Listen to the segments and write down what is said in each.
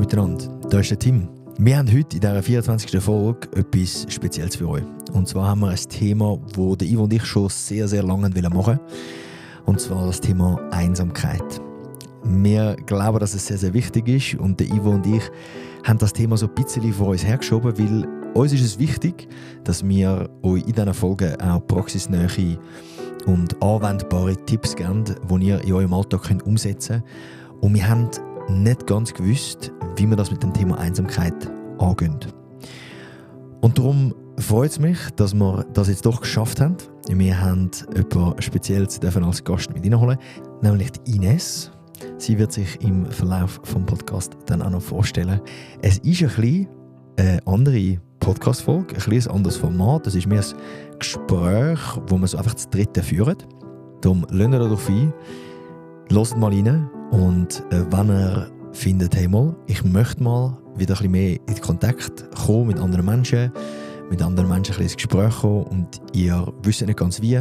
miteinander, da ist der Tim. Wir haben heute in dieser 24. Folge etwas Spezielles für euch. Und zwar haben wir ein Thema, das Ivo und ich schon sehr, sehr lange machen wollen. Und zwar das Thema Einsamkeit. Wir glauben, dass es sehr, sehr wichtig ist. Und der Ivo und ich haben das Thema so ein bisschen vor uns hergeschoben, weil uns ist es wichtig, dass wir euch in diesen Folgen auch praxisnähe und anwendbare Tipps geben, die ihr in eurem Alltag umsetzen könnt. Und wir haben nicht ganz gewusst, wie wir das mit dem Thema Einsamkeit angehen. Und darum freut es mich, dass wir das jetzt doch geschafft haben. Wir haben jemanden Spezielles als Gast mit reinholen, nämlich die Ines. Sie wird sich im Verlauf des Podcasts dann auch noch vorstellen. Es ist ein bisschen eine andere Podcast-Folge, ein bisschen ein anderes Format. Das ist mehr ein Gespräch, wo wir so einfach zu dritten führen. Darum lasst ihr darauf ein, hört mal rein und wenn ihr findet, hey mal, ich möchte mal wieder ein bisschen mehr in Kontakt kommen mit anderen Menschen ein bisschen ins Gespräch kommen und ihr wisst nicht ganz wie,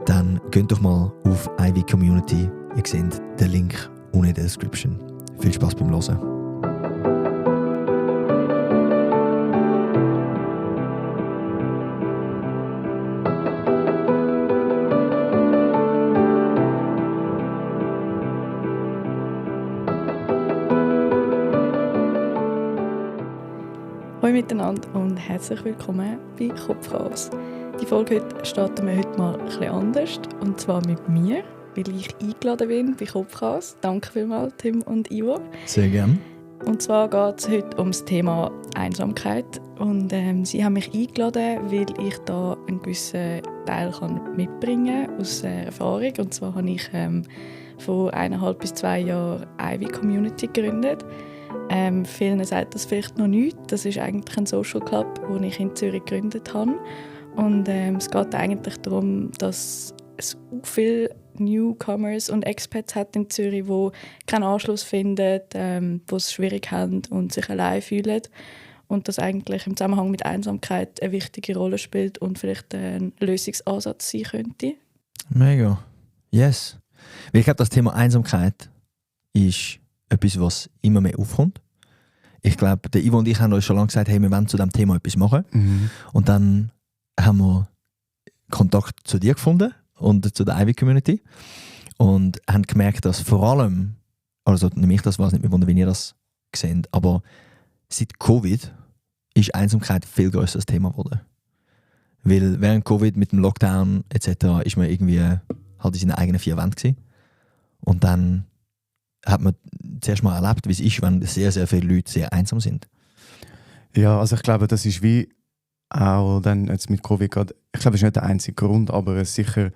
dann geht doch mal auf Ivy Community. Ihr seht den Link unten in der Description. Viel Spaß beim Hören. Hallo miteinander und herzlich willkommen bei Kopfchaos. Die Folge heute starten wir heute mal ein bisschen anders, und zwar mit mir, weil ich eingeladen bin bei Kopfchaos. Danke vielmals, Tim und Ivo. Sehr gerne. Und zwar geht es heute um das Thema Einsamkeit. Und sie haben mich eingeladen, weil ich da einen gewissen Teil mitbringen kann aus Erfahrung. Und zwar habe ich vor 1,5 bis 2 Jahren Ivy Community gegründet. Vielen sagt das vielleicht noch nicht. Das ist eigentlich ein Social Club, den ich in Zürich gegründet habe. Und es geht eigentlich darum, dass es viele Newcomers und Expats hat in Zürich, die keinen Anschluss finden, die es schwierig haben und sich allein fühlen. Und das eigentlich im Zusammenhang mit Einsamkeit eine wichtige Rolle spielt und vielleicht ein Lösungsansatz sein könnte. Mega. Yes. Weil ich glaube, das Thema Einsamkeit ist etwas, was immer mehr aufkommt. Ich glaube, der Ivo und ich haben uns schon lange gesagt, hey, wir wollen zu diesem Thema etwas machen. Mhm. Und dann haben wir Kontakt zu dir gefunden und zu der Ivy Community und haben gemerkt, dass vor allem, also nämlich das weiß nicht mehr, wie ihr das seht, aber seit Covid ist Einsamkeit ein viel grösseres Thema geworden. Weil während Covid mit dem Lockdown etc. ist man irgendwie halt in seinen eigenen 4 Wänden gewesen. Und dann hat man zuerst mal erlebt, wie es ist, wenn sehr, sehr viele Leute sehr einsam sind. Ja, also ich glaube, das ist wie auch dann jetzt mit Covid gerade, ich glaube, das ist nicht der einzige Grund, aber es war sicher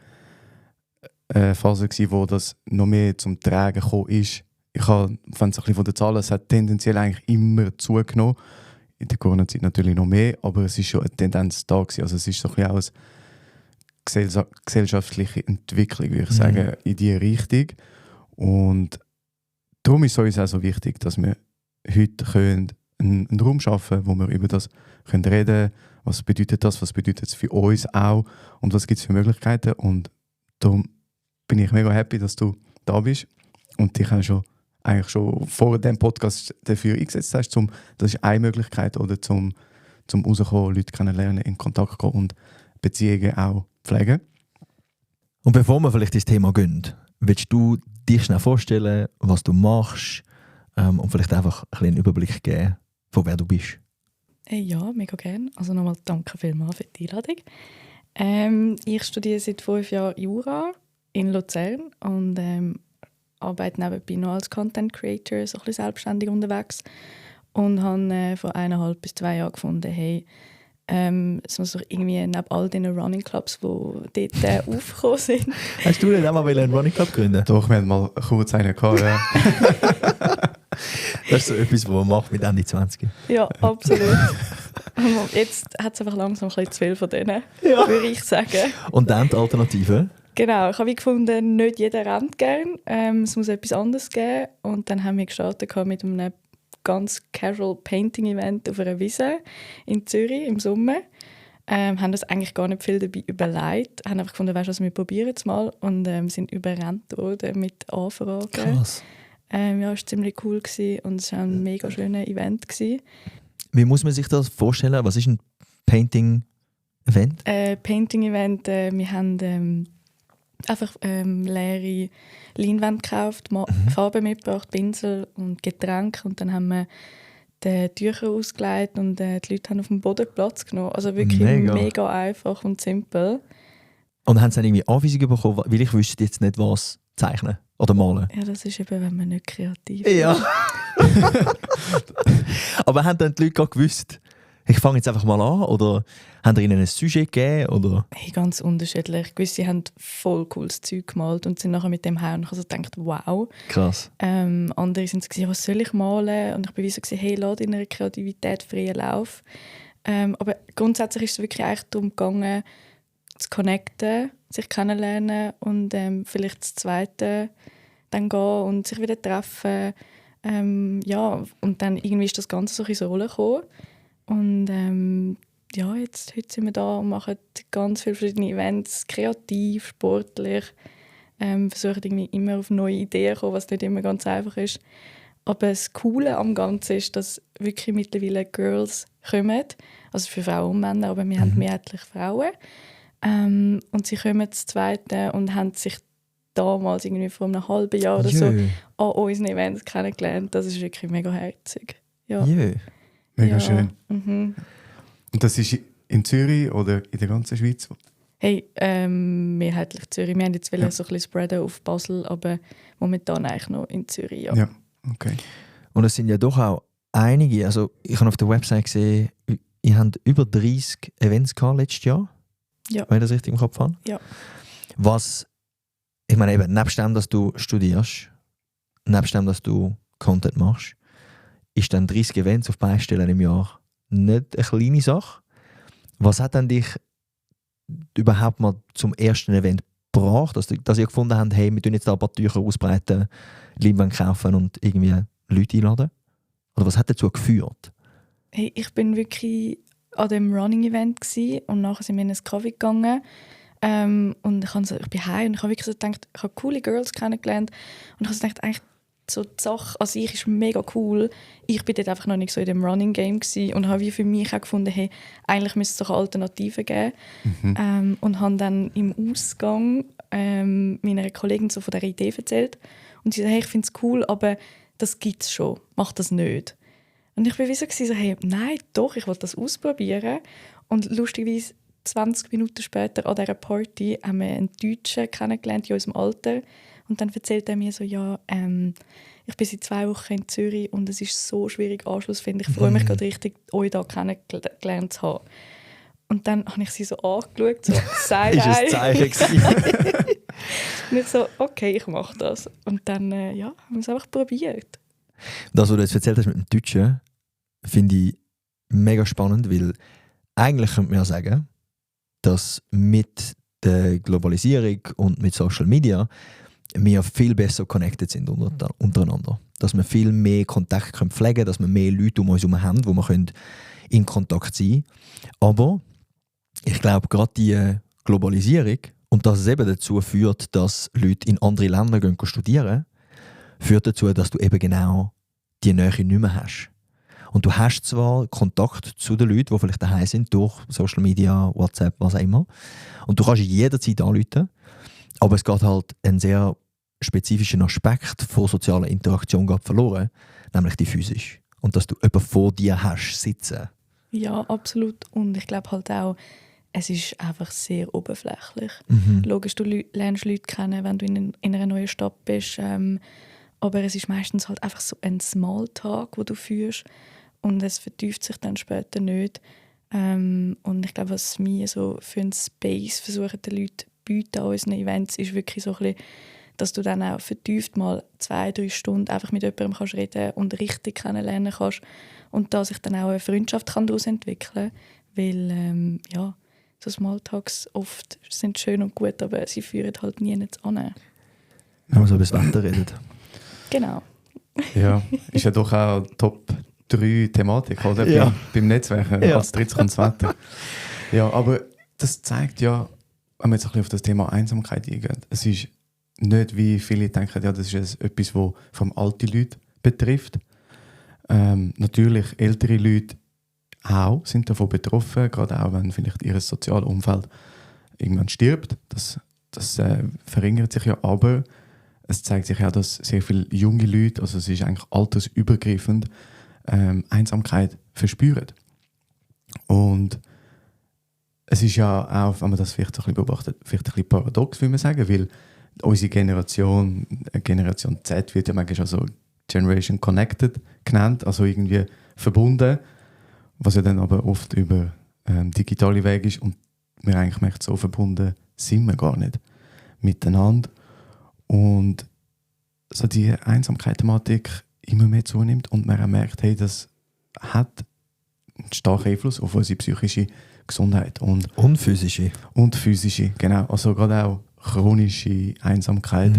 eine Phase gewesen, wo das noch mehr zum Tragen gekommen ist. Ich habe, wenn es ein bisschen von den Zahlen, es hat tendenziell eigentlich immer zugenommen. In der Corona-Zeit natürlich noch mehr, aber es ist schon eine Tendenz da gewesen. Also es ist so ein bisschen auch eine gesellschaftliche Entwicklung, würde ich sagen, in diese Richtung. Und darum ist es uns auch so wichtig, dass wir heute einen Raum schaffen können, wo wir über das reden können. Was bedeutet das? Was bedeutet es für uns auch? Und was gibt es für Möglichkeiten? Und darum bin ich mega happy, dass du da bist und dich eigentlich schon vor dem Podcast dafür eingesetzt hast. Das ist eine Möglichkeit, oder zum rauskommen, Leute kennenlernen, in Kontakt kommen und Beziehungen auch pflegen. Und bevor wir vielleicht ins Thema gehen, willst du dich schnell vorstellen, was du machst und vielleicht einfach einen Überblick geben, von wer du bist? Ja, mega gerne. Also nochmal danke vielmals für die Einladung. Ich studiere seit 5 Jahren Jura in Luzern und arbeite nebenbei noch als Content Creator, so ein bisschen selbstständig unterwegs. Und habe vor 1,5 bis 2 Jahren gefunden, hey, es muss doch irgendwie neben all diesen Running Clubs, die dort aufgekommen sind. Hast du nicht einmal einen Running Club gründen? Doch, wir hatten mal kurz einen gehabt, ja. Das ist so etwas, was man macht mit Ende 20. Ja, absolut. Jetzt hat es einfach langsam ein bisschen zu viel von denen, würde ich sagen. Und dann die Alternative? Genau, ich habe gefunden, nicht jeder rennt gern. Es muss etwas anderes geben. Und dann haben wir gestartet mit einem ganz casual Painting-Event auf einer Wiese in Zürich im Sommer. Haben das eigentlich gar nicht viel dabei überlegt. Haben einfach gefunden, weißt du, wir probieren es mal. Und sind überrannt worden mit Anfragen. Krass. Ja, es war ziemlich cool gewesen und es war ein mega schönes Event gewesen. Wie muss man sich das vorstellen? Was ist ein Painting-Event? Painting-Event, wir haben einfach leere Leinwände gekauft, Farben mitgebracht, Pinsel und Getränke und dann haben wir die Tücher ausgelegt und die Leute haben auf dem Boden Platz genommen. Also wirklich mega einfach und simpel. Und haben sie dann irgendwie Anweisungen bekommen, weil ich wüsste jetzt nicht, was zeichnen oder malen? Ja, das ist eben, wenn man nicht kreativ ist. Ja. Aber haben dann die Leute gerade gewusst, ich fange jetzt einfach mal an? Oder haben ihnen ein Sujet gegeben? Oder? Hey, ganz unterschiedlich. Gewisse haben voll cooles Zeug gemalt und sind nachher mit dem heim und ich habe so gedacht, wow. Krass. Andere sind so, was soll ich malen? Und ich bin so, hey, lass deiner Kreativität freien Lauf. Aber grundsätzlich ist es wirklich eigentlich darum gegangen, zu connecten, sich kennenlernen und vielleicht das Zweite dann gehen und sich wieder treffen. Ja, und dann irgendwie ist das Ganze so in so Rolle gekommen. Und ja, heute sind wir da und machen ganz viele verschiedene Events, kreativ, sportlich. Versuchen irgendwie immer auf neue Ideen zu kommen, was nicht immer ganz einfach ist. Aber das Coole am Ganzen ist, dass wirklich mittlerweile Girls kommen, also für Frauen und Männer, aber wir haben mehrheitlich Frauen. Und sie kommen zu Zweiten und haben sich damals irgendwie vor einem halben Jahr oder so an unseren Events kennengelernt. Das ist wirklich mega herzig. Ja. Mega schön. Mhm. Und das ist in Zürich oder in der ganzen Schweiz? Hey, mehrheitlich Zürich. Wir haben jetzt so ein bisschen spreaden auf Basel, aber momentan eigentlich noch in Zürich. Ja. Ja, okay. Und es sind ja doch auch einige, also ich habe auf der Website gesehen, ihr habt über 30 Events gehabt letztes Jahr. Ja. Wenn ich das richtig im Kopf habe. Ja. Was, ich meine eben, nebst dem, dass du studierst, nebst dem, dass du Content machst, ist dann 30 Events auf Beine stellen im Jahr nicht eine kleine Sache. Was hat denn dich überhaupt mal zum ersten Event gebracht, dass ihr gefunden habt, hey, wir tun jetzt da ein paar Tücher ausbreiten, Leinwände kaufen und irgendwie Leute einladen? Oder was hat dazu geführt? Hey, ich bin wirklich an dem Running-Event und nachher sind wir in einen Kaffee gegangen. Und ich bin heim und ich habe wirklich so gedacht, ich habe coole Girls kennengelernt und ich habe so gedacht, eigentlich so die Sache an sich ist mega cool. Ich bin dort einfach noch nicht so in dem Running-Game und habe für mich auch gefunden, hey, eigentlich müsste es doch Alternativen geben. Und habe dann im Ausgang meiner Kollegin so von dieser Idee erzählt und sie sagte, hey, ich finde es cool, aber das gibt es schon, mach das nicht. Und ich war wie so, hey, nein, doch, ich will das ausprobieren. Und lustigerweise 20 Minuten später an dieser Party haben wir einen Deutschen kennengelernt in unserem Alter. Und dann erzählt er mir so, ja, ich bin seit 2 Wochen in Zürich und es ist so schwierig, Anschluss zu finden. Ich freue mich gerade richtig, euch hier kennengelernt zu haben. Und dann habe ich sie so angeschaut, so, sei Ist es Zeichen? Und ich so, okay, ich mache das. Und dann haben wir es einfach probiert. Das, was du jetzt erzählt hast mit dem Deutschen, finde ich mega spannend, weil eigentlich könnte man ja sagen, dass mit der Globalisierung und mit Social Media wir viel besser connected sind untereinander. Dass wir viel mehr Kontakt pflegen können, dass wir mehr Leute um uns herum haben, wo wir in Kontakt sein können. Aber ich glaube, gerade die Globalisierung und dass es eben dazu führt, dass Leute in andere Länder gehen studieren, führt dazu, dass du eben genau die Nähe nicht mehr hast. Und du hast zwar Kontakt zu den Leuten, die vielleicht daheim sind, durch Social Media, WhatsApp, was auch immer. Und du kannst jederzeit anrufen, aber es geht halt einen sehr spezifischen Aspekt von sozialer Interaktion verloren, nämlich die physisch. Und dass du jemanden vor dir hast sitzen. Ja, absolut. Und ich glaube halt auch, es ist einfach sehr oberflächlich. Logisch, du lernst Leute kennen, wenn du in einer neuen Stadt bist. Aber es ist meistens halt einfach so ein Smalltalk, den du führst. Und es vertieft sich dann später nicht. Und ich glaube, was wir so für einen Space versuchen, den Leuten bieten an unseren Events, ist wirklich so ein bisschen, dass du dann auch vertieft mal 2-3 Stunden einfach mit jemandem kannst reden und richtig kennenlernen kannst. Und da sich dann auch eine Freundschaft daraus entwickeln kann. Weil, so Smalltalks oft sind schön und gut, aber sie führen halt nie an. Wenn man so über das Wetter redet. Genau. Ja, ist ja doch auch Top 3 Thematik, oder? Ja. Beim Netzwerken. Ja. Als drittes kommt das Wetter. Ja, aber das zeigt ja, wenn wir jetzt ein bisschen auf das Thema Einsamkeit eingehen, es ist nicht, wie viele denken, ja, das ist etwas, das vor allem alte Leute betrifft. Natürlich ältere Leute auch sind davon betroffen, gerade auch, wenn vielleicht ihr soziales Umfeld irgendwann stirbt. Das verringert sich ja, aber es zeigt sich ja, dass sehr viele junge Leute, also es ist eigentlich altersübergreifend, Einsamkeit verspüren. Und es ist ja auch, wenn man das vielleicht so ein bisschen beobachtet, vielleicht ein bisschen paradox, würde man sagen, weil unsere Generation Z wird ja manchmal schon so Generation Connected genannt, also irgendwie verbunden, was ja dann aber oft über digitale Wege ist und wir eigentlich merken, so verbunden sind wir gar nicht miteinander. Und so die Einsamkeit-Thematik immer mehr zunimmt und man auch merkt, hey, das hat einen starken Einfluss auf unsere psychische Gesundheit. Und physische. Und physische, genau. Also gerade auch chronische Einsamkeit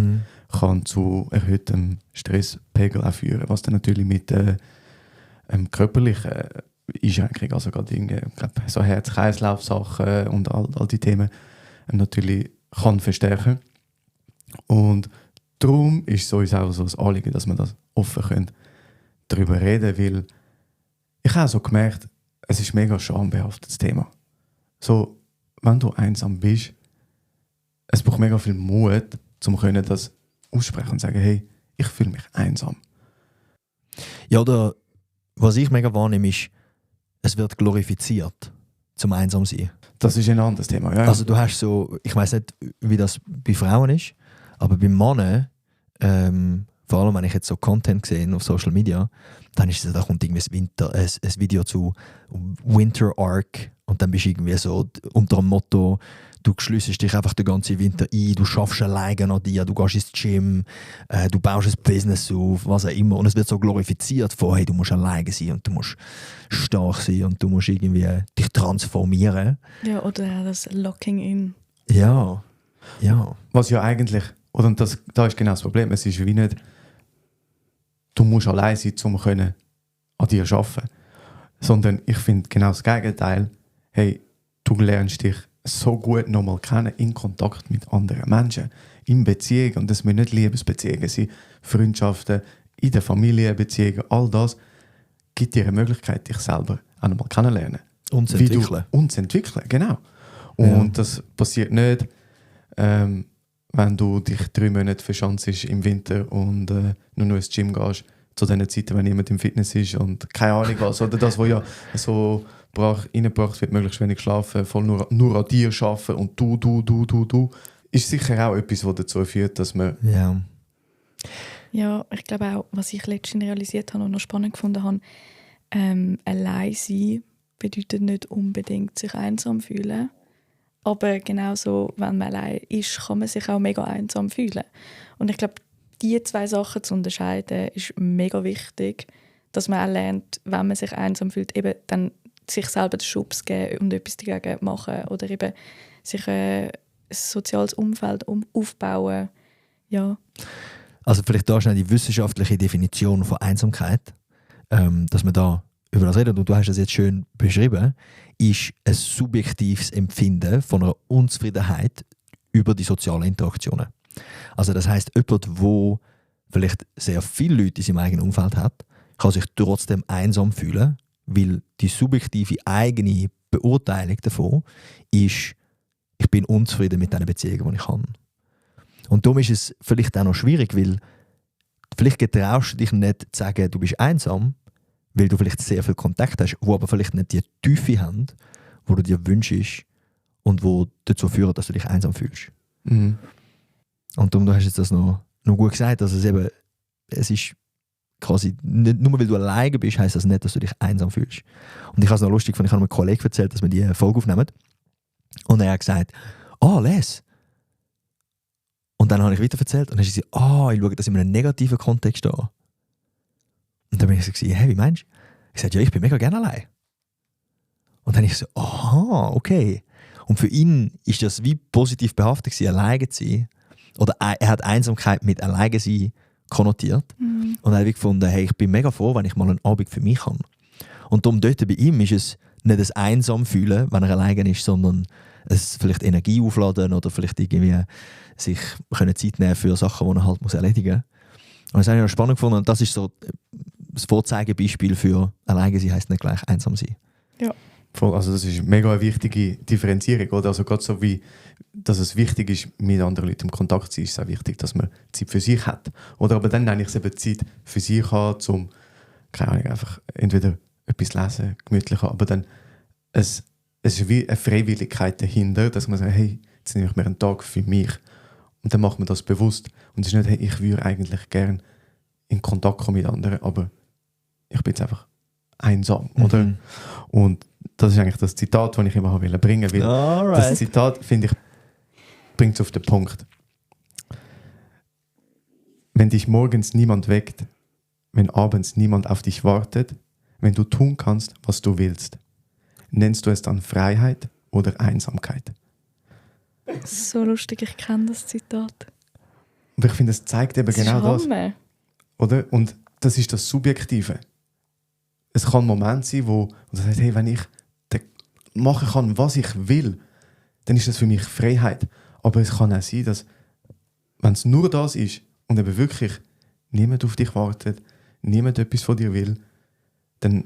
kann zu erhöhtem Stresspegel auch führen, was dann natürlich mit körperlichen Einschränkungen, also gerade so Herz-Kreislauf-Sachen und all die Themen natürlich kann verstärken. Und darum ist es uns auch so ein Anliegen, dass wir das offen darüber reden können, weil ich habe so gemerkt, es ist ein mega schambehaftetes Thema. So, wenn du einsam bist, es braucht mega viel Mut, um das aussprechen und sagen, hey, ich fühle mich einsam. Ja, oder was ich mega wahrnehme, ist, es wird glorifiziert, zum einsam sein. Das ist ein anderes Thema, ja. Also du hast so, ich weiss nicht, wie das bei Frauen ist, aber bei Männern, vor allem wenn ich jetzt so Content sehe auf Social Media, dann ist es, da kommt irgendwie ein Video zu Winter Arc und dann bist du irgendwie so unter dem Motto, du schliessest dich einfach den ganzen Winter ein, du schaffst alleine an dir, du gehst ins Gym, du baust ein Business auf, was auch immer. Und es wird so glorifiziert von, hey, du musst alleine sein und du musst stark sein und du musst irgendwie dich transformieren. Ja, oder das Locking in. Ja. Was ja eigentlich, oder da ist genau das Problem, es ist wie nicht, du musst allein sein, um an dir zu arbeiten. Sondern ich finde genau das Gegenteil, hey, du lernst dich so gut nochmal kennen in Kontakt mit anderen Menschen, in Beziehungen. Und das müssen nicht Liebesbeziehungen sein, Freundschaften, in der Familie Beziehungen, all das gibt dir eine Möglichkeit, dich selber auch nochmal kennenlernen. Und zu entwickeln. Und zu entwickeln, genau. Und das passiert nicht, wenn du dich 3 Monate verschanzt im Winter und nur noch ins Gym gehst, zu den Zeiten, wenn jemand im Fitness ist und keine Ahnung was. Oder das, was ja so reingebracht wird, möglichst wenig schlafen, voll nur an dir arbeiten und du. Ist sicher auch etwas, was dazu führt, dass man... Ja, ich glaube auch, was ich letztens realisiert habe und noch spannend gefunden habe, allein sein bedeutet nicht unbedingt sich einsam fühlen. Aber genauso, wenn man allein ist, kann man sich auch mega einsam fühlen. Und ich glaube, die 2 Sachen zu unterscheiden, ist mega wichtig, dass man auch lernt, wenn man sich einsam fühlt, eben dann sich selber den Schubs geben und etwas dagegen machen oder eben sich ein soziales Umfeld aufbauen. Ja. Also vielleicht da schnell die wissenschaftliche Definition von Einsamkeit, dass man da über das redet, und du hast das jetzt schön beschrieben, ist ein subjektives Empfinden von einer Unzufriedenheit über die sozialen Interaktionen. Also das heisst, jemand, der vielleicht sehr viele Leute in seinem eigenen Umfeld hat, kann sich trotzdem einsam fühlen, weil die subjektive eigene Beurteilung davon ist, ich bin unzufrieden mit den Beziehungen, die ich habe. Und darum ist es vielleicht auch noch schwierig, weil vielleicht getraust du dich nicht zu sagen, du bist einsam, weil du vielleicht sehr viel Kontakt hast, wo aber vielleicht nicht die Tiefe haben, wo du dir wünschst und wo dazu führen, dass du dich einsam fühlst. Mhm. Und darum, du hast jetzt das noch gut gesagt, also es ist quasi, nicht, nur weil du alleine bist, heisst das nicht, dass du dich einsam fühlst. Und ich habe es noch lustig gefunden, ich habe einem Kollegen erzählt, dass wir die Folge aufnehmen. Und er hat gesagt, Les. Und dann habe ich weiter erzählt und dann hat er gesagt, ich schaue das in einem negativen Kontext an. Und dann bin ich so, hey, wie meinst du? Ich sagte, ja, ich bin mega gerne allein. Und dann habe ich so, okay. Und für ihn ist das wie positiv behaftet, alleine zu sein. Oder er hat Einsamkeit mit alleine sein konnotiert. Mhm. Und er hat gefunden, hey, ich bin mega froh, wenn ich mal einen Abend für mich habe. Und darum dort bei ihm ist es nicht ein einsam fühlen, wenn er alleine ist, sondern es vielleicht Energie aufladen oder vielleicht irgendwie sich können Zeit nehmen für Sachen, die man halt muss erledigen muss. Und das habe ich auch spannend gefunden und das ist so das Vorzeigebeispiel für alleine sein heisst nicht gleich einsam sein. Ja. Voll, also das ist mega eine wichtige Differenzierung, oder? Also gerade so wie, dass es wichtig ist, mit anderen Leuten im Kontakt zu sein, ist es auch wichtig, dass man Zeit für sich hat. Oder aber dann nenne ich es eben Zeit für sich haben, um, keine Ahnung, einfach entweder etwas lesen, gemütlich haben, aber dann es ist wie eine Freiwilligkeit dahinter, dass man sagt, hey, jetzt nehme ich mir einen Tag für mich. Und dann macht man das bewusst. Und es ist nicht, hey, ich würde eigentlich gerne in Kontakt kommen mit anderen, aber ich bin jetzt einfach einsam, oder? Und das ist eigentlich das Zitat, das ich immer bringen wollte. Weil das Zitat, finde ich, bringt es auf den Punkt. Wenn dich morgens niemand weckt, wenn abends niemand auf dich wartet, wenn du tun kannst, was du willst, nennst du es dann Freiheit oder Einsamkeit? So lustig, ich kenne das Zitat. Und ich finde, es zeigt eben Das genau ist das. Oder? Und das ist das Subjektive. Es kann ein Moment sein, wo man sagt, hey, wenn ich machen kann, was ich will, dann ist das für mich Freiheit. Aber es kann auch sein, dass, wenn es nur das ist und eben wirklich niemand auf dich wartet, niemand etwas von dir will, dann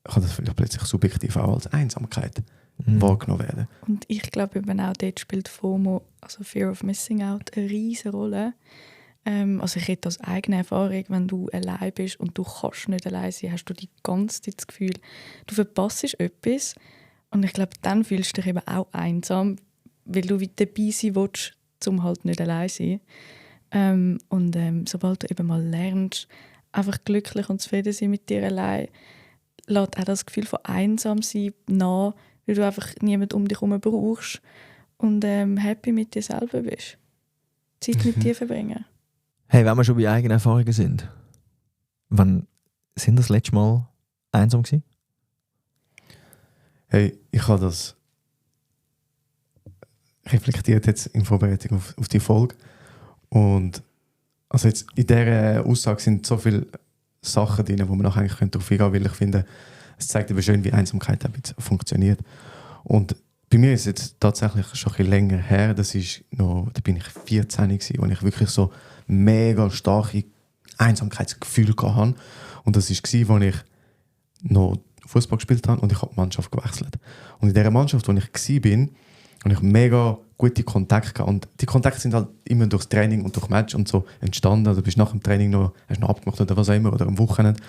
kann das vielleicht plötzlich subjektiv auch als Einsamkeit wahrgenommen werden. Und ich glaube eben auch, dort spielt FOMO, also Fear of Missing Out, eine riesige Rolle. Also ich rede aus eigener Erfahrung, wenn du allein bist und du kannst nicht allein sein, hast du die ganze Zeit das Gefühl, du verpasst etwas. Und ich glaube, dann fühlst du dich eben auch einsam, weil du wieder dabei sein willst, um halt nicht allein zu sein. Sobald du eben mal lernst, einfach glücklich und zufrieden sein mit dir allein, lässt auch das Gefühl von Einsamsein nach, weil du einfach niemanden um dich herum brauchst und happy mit dir selber bist. Zeit mit dir verbringen. Hey, wenn wir schon bei eigenen Erfahrungen sind, wann sind das letzte Mal einsam gewesen? Hey, ich habe das reflektiert jetzt in Vorbereitung auf die Folge. Und also jetzt in dieser Aussage sind so viele Sachen drin, wo man noch eigentlich darauf eingehen könnte, weil ich finde, es zeigt eben schön, wie Einsamkeit funktioniert. Und bei mir ist es jetzt tatsächlich schon ein bisschen länger her. Da bin ich 14 gewesen, wo ich wirklich so mega starke Einsamkeitsgefühle hatte. Und das war, als ich noch Fußball gespielt habe und ich habe die Mannschaft gewechselt. Und in dieser Mannschaft, wo ich war, habe ich mega gute Kontakte gehabt. Und die Kontakte sind halt immer durchs Training und durch Match und so entstanden. Also du bist nach dem Training hast noch abgemacht oder was auch immer oder am Wochenende.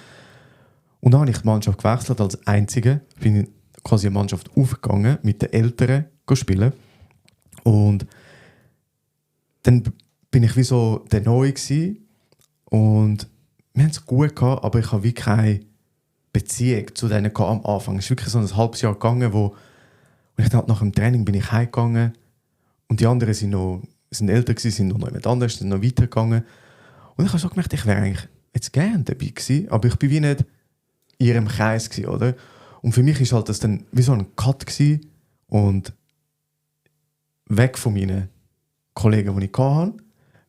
Und dann habe ich die Mannschaft gewechselt als Einzige. Bin ich quasi eine Mannschaft aufgegangen, mit den Älteren spielen. Und dann bin ich wie so der Neue gewesen. Und wir haben es gut gehabt, aber ich habe wie keine Beziehung zu denen am Anfang. Es ist wirklich so ein halbes Jahr gegangen, wo ich dann nach dem Training bin ich heimgegangen und die anderen sind älter gewesen, sind noch jemand anderes, sind noch weitergegangen. Und ich habe so gemerkt, ich wäre eigentlich jetzt gerne dabei gewesen, aber ich bin wie nicht in ihrem Kreis gewesen, oder? Und für mich war halt das dann wie so ein Cut gewesen und weg von meinen Kollegen, die ich hatte.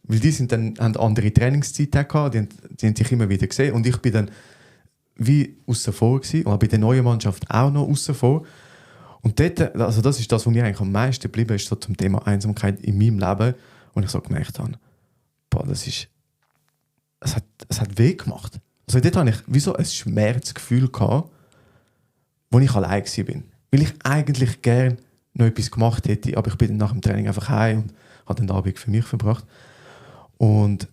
Weil die haben andere Trainingszeiten gehabt, die haben sich immer wieder gesehen und ich bin dann wie aussen vor gewesen, und bei der neuen Mannschaft auch noch aussen vor. Und dort, also das ist das, was mir eigentlich am meisten geblieben ist, so zum Thema Einsamkeit in meinem Leben, und ich so gemerkt habe, es hat weh gemacht. Also dort hatte ich wie so ein Schmerzgefühl gehabt, wo ich allein war. Weil ich eigentlich gerne noch etwas gemacht hätte, aber ich bin dann nach dem Training einfach heim und habe den Abend für mich verbracht. Und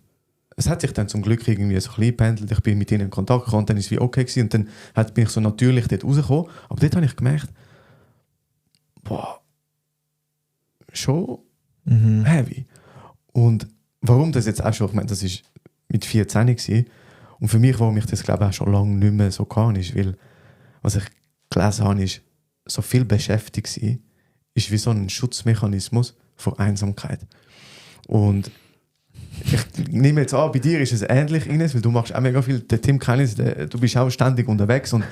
es hat sich dann zum Glück irgendwie so ein bisschen gependelt. Ich bin mit ihnen in Kontakt gekommen, dann war es wie okay gewesen, und dann bin ich so natürlich dort rausgekommen. Aber dort habe ich gemerkt, schon heavy. Und warum das jetzt auch schon, ich meine, das war mit 14 gewesen. Und für mich, warum ich das glaube ich auch schon lange nicht mehr so kann, ist, weil, was ich gelesen habe, ist, so viel beschäftigt sein, ist wie so ein Schutzmechanismus vor Einsamkeit. Und ich nehme jetzt an, bei dir ist es ähnlich, Ines, weil du machst auch mega viel. Der Tim Kellis, du bist auch ständig unterwegs und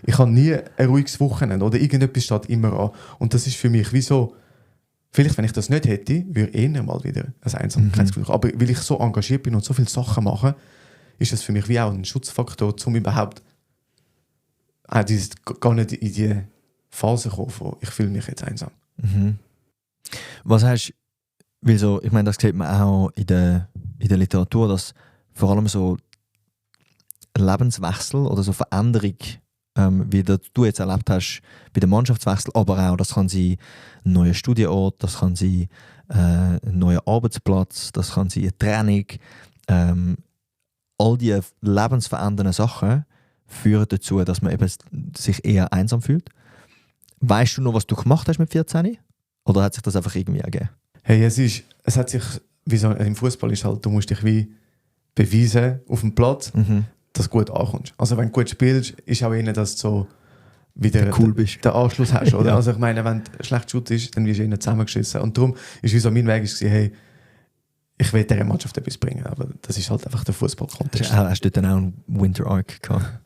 ich habe nie ein ruhiges Wochenende oder irgendetwas steht immer an. Und das ist für mich wie so, vielleicht wenn ich das nicht hätte, würde ich eher mal wieder ein Einsamkeitsgefühl haben. Aber weil ich so engagiert bin und so viele Sachen mache, ist das für mich wie auch ein Schutzfaktor, um überhaupt gar nicht in die Phase zu kommen, wo ich fühle mich jetzt einsam. Was hast weil so, ich meine, das sieht man auch in der Literatur, dass vor allem so Lebenswechsel oder so Veränderung, wie du jetzt erlebt hast bei dem Mannschaftswechsel, aber auch, das kann sein ein neuer Studienort, das kann sein ein neuer Arbeitsplatz, das kann sein eine Training. All diese lebensverändernden Sachen führen dazu, dass man eben sich eher einsam fühlt. Weißt du noch, was du gemacht hast mit 14? Oder hat sich das einfach irgendwie ergeben? Hey, es hat sich, wie so im Fußball ist halt, du musst dich wie beweisen auf dem Platz, dass du gut ankommst. Also wenn du gut spielst, ist auch ihnen, dass du so wieder cool bist. Den Anschluss hast. Oder? Ja. Also ich meine, wenn du schlecht Schuss ist, dann wirst du ihnen zusammengeschissen. Und darum ist wie so mein Weg, hey, ich will dieser Mannschaft etwas bringen. Aber das ist halt einfach der Fußball-Kontext. Hast du dann auch einen Winter Arc gehabt?